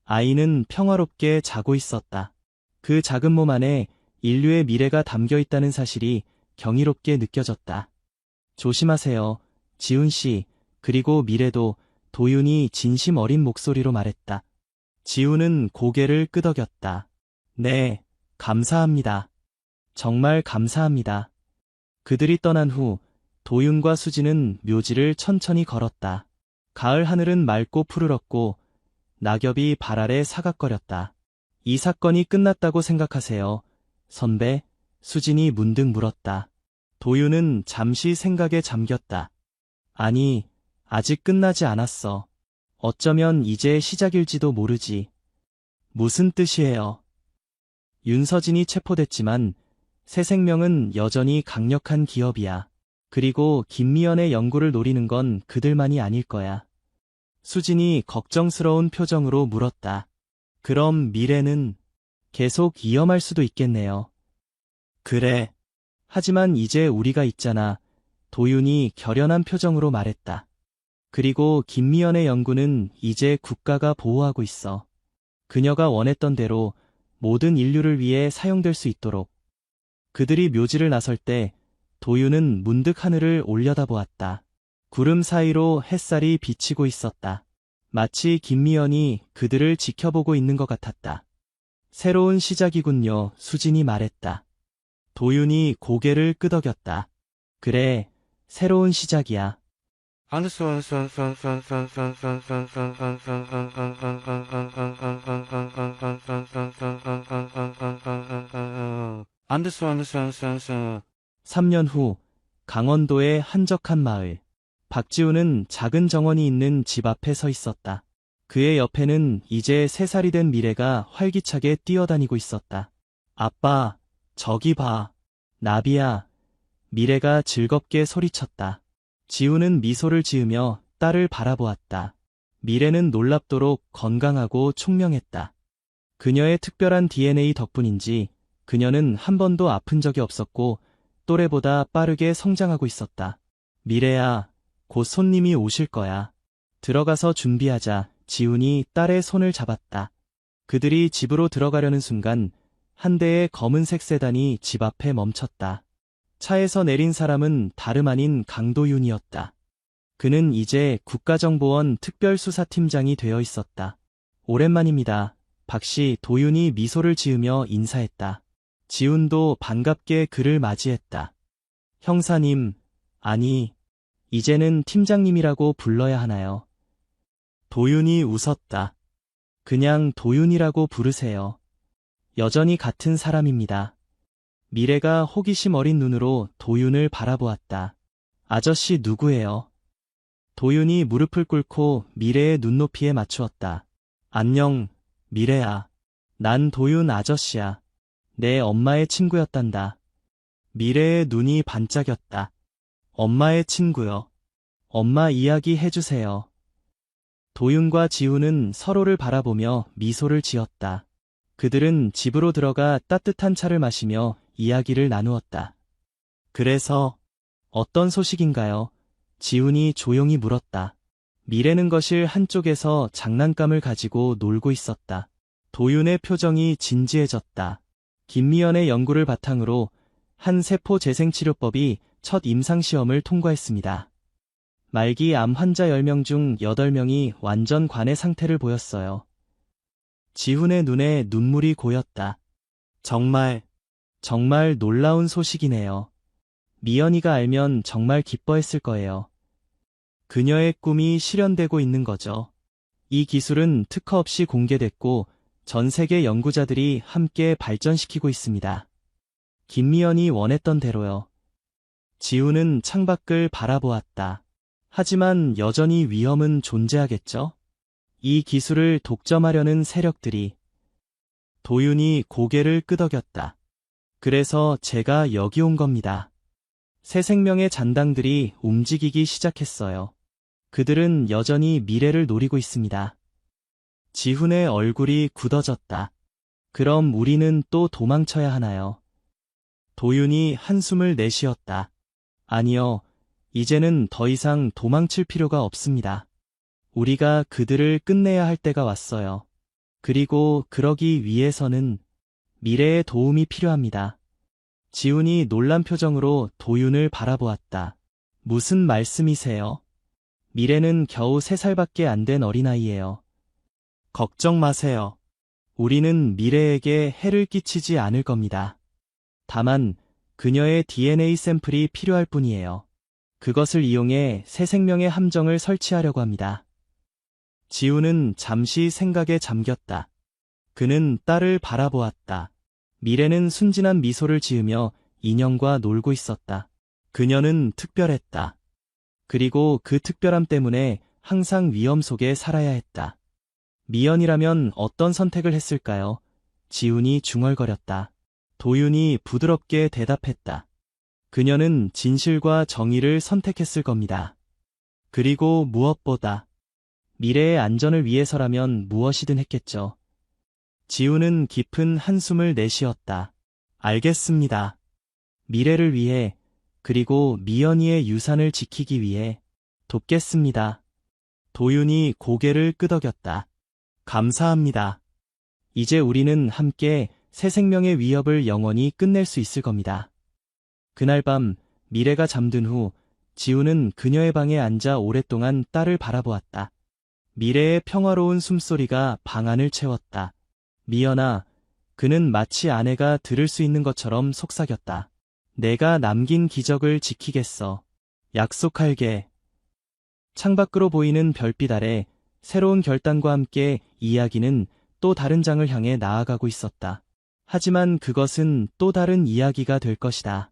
아이는 평화롭게 자고 있었다. 그 작은 몸 안에 인류의 미래가 담겨 있다는 사실이 경이롭게 느껴졌다. 조심하세요, 지훈 씨. 그리고 미래도. 도윤이 진심 어린 목소리로 말했다. 지훈은 고개를 끄덕였다. 네, 감사합니다. 정말 감사합니다. 그들이 떠난 후 도윤과 수지는 묘지를 천천히 걸었다. 가을 하늘은 맑고 푸르렀고 낙엽이 발 아래 사각거렸다. 이 사건이 끝났다고 생각하세요, 선배? 수진이 문득 물었다. 도윤은 잠시 생각에 잠겼다. 아니, 아직 끝나지 않았어. 어쩌면 이제 시작일지도 모르지. 무슨 뜻이에요? 윤서진이 체포됐지만 새 생명은 여전히 강력한 기업이야. 그리고 김미연의 연구를 노리는 건 그들만이 아닐 거야. 수진이 걱정스러운 표정으로 물었다. 그럼 미래는 계속 위험할 수도 있겠네요. 그래. 하지만 이제 우리가 있잖아. 도윤이 결연한 표정으로 말했다. 그리고 김미연의 연구는 이제 국가가 보호하고 있어. 그녀가 원했던 대로 모든 인류를 위해 사용될 수 있도록. 그들이 묘지를 나설 때 도윤은 문득 하늘을 올려다보았다. 구름 사이로 햇살이 비치고 있었다. 마치 김미연이 그들을 지켜보고 있는 것 같았다. 새로운 시작이군요, 수진이 말했다. 도윤이 고개를 끄덕였다. 그래, 새로운 시작이야. 안드스 3년 후 강원도의 한적한 마을. 박지훈은 작은 정원이 있는 집 앞에 서 있었다. 그의 옆에는 이제 3살이 된 미래가 활기차게 뛰어다니고 있었다. 아빠, 저기 봐. 나비야. 미래가 즐겁게 소리쳤다. 지훈은 미소를 지으며 딸을 바라보았다. 미래는 놀랍도록 건강하고 총명했다. 그녀의 특별한 DNA 덕분인지 그녀는 한 번도 아픈 적이 없었고 또래보다 빠르게 성장하고 있었다. 미래야, 곧 손님이 오실 거야. 들어가서 준비하자. 지훈이 딸의 손을 잡았다. 그들이 집으로 들어가려는 순간 한 대의 검은색 세단이 집 앞에 멈췄다. 차에서 내린 사람은 다름 아닌 강도윤이었다. 그는 이제 국가정보원 특별수사팀장이 되어 있었다. 오랜만입니다. 박씨. 도윤이 미소를 지으며 인사했다. 지훈도 반갑게 그를 맞이했다. 형사님, 아니, 이제는 팀장님이라고 불러야 하나요? 도윤이 웃었다. 그냥 도윤이라고 부르세요. 여전히 같은 사람입니다. 미래가 호기심 어린 눈으로 도윤을 바라보았다. 아저씨 누구예요? 도윤이 무릎을 꿇고 미래의 눈높이에 맞추었다. 안녕, 미래야. 난 도윤 아저씨야. 내 엄마의 친구였단다. 미래의 눈이 반짝였다. 엄마의 친구요. 엄마 이야기 해주세요. 도윤과 지훈은 서로를 바라보며 미소를 지었다. 그들은 집으로 들어가 따뜻한 차를 마시며 이야기를 나누었다. 그래서 어떤 소식인가요? 지훈이 조용히 물었다. 미래는 거실 한쪽에서 장난감을 가지고 놀고 있었다. 도윤의 표정이 진지해졌다. 김미연의 연구를 바탕으로 한 세포 재생치료법이 첫 임상시험을 통과했습니다. 말기 암 환자 10명 중 8명이 완전 관해 상태를 보였어요. 지훈의 눈에 눈물이 고였다. 정말 놀라운 소식이네요. 미연이가 알면 정말 기뻐했을 거예요. 그녀의 꿈이 실현되고 있는 거죠. 이 기술은 특허 없이 공개됐고 전 세계 연구자들이 함께 발전시키고 있습니다. 김미연이 원했던 대로요. 지훈은 창밖을 바라보았다. 하지만 여전히 위험은 존재하겠죠? 이 기술을 독점하려는 세력들이. 도윤이 고개를 끄덕였다. 그래서 제가 여기 온 겁니다. 새 생명의 잔당들이 움직이기 시작했어요. 그들은 여전히 미래를 노리고 있습니다. 지훈의 얼굴이 굳어졌다. 그럼 우리는 또 도망쳐야 하나요? 도윤이 한숨을 내쉬었다. 아니요, 이제는 더 이상 도망칠 필요가 없습니다. 우리가 그들을 끝내야 할 때가 왔어요. 그리고 그러기 위해서는 미래의 도움이 필요합니다. 지훈이 놀란 표정으로 도윤을 바라보았다. 무슨 말씀이세요? 미래는 겨우 3살밖에 안 된 어린아이예요. 걱정 마세요. 우리는 미래에게 해를 끼치지 않을 겁니다. 다만 그녀의 DNA 샘플이 필요할 뿐이에요. 그것을 이용해 새 생명의 함정을 설치하려고 합니다. 지훈은 잠시 생각에 잠겼다. 그는 딸을 바라보았다. 미래는 순진한 미소를 지으며 인형과 놀고 있었다. 그녀는 특별했다. 그리고 그 특별함 때문에 항상 위험 속에 살아야 했다. 미연이라면 어떤 선택을 했을까요? 지훈이 중얼거렸다. 도윤이 부드럽게 대답했다. 그녀는 진실과 정의를 선택했을 겁니다. 그리고 무엇보다 미래의 안전을 위해서라면 무엇이든 했겠죠. 지훈은 깊은 한숨을 내쉬었다. 알겠습니다. 미래를 위해, 그리고 미연이의 유산을 지키기 위해 돕겠습니다. 도윤이 고개를 끄덕였다. 감사합니다. 이제 우리는 함께 새 생명의 위협을 영원히 끝낼 수 있을 겁니다. 그날 밤 미래가 잠든 후 지훈은 그녀의 방에 앉아 오랫동안 딸을 바라보았다. 미래의 평화로운 숨소리가 방 안을 채웠다. 미연아, 그는 마치 아내가 들을 수 있는 것처럼 속삭였다. 내가 남긴 기적을 지키겠어. 약속할게. 창밖으로 보이는 별빛 아래 새로운 결단과 함께 이야기는 또 다른 장을 향해 나아가고 있었다. 하지만 그것은 또 다른 이야기가 될 것이다.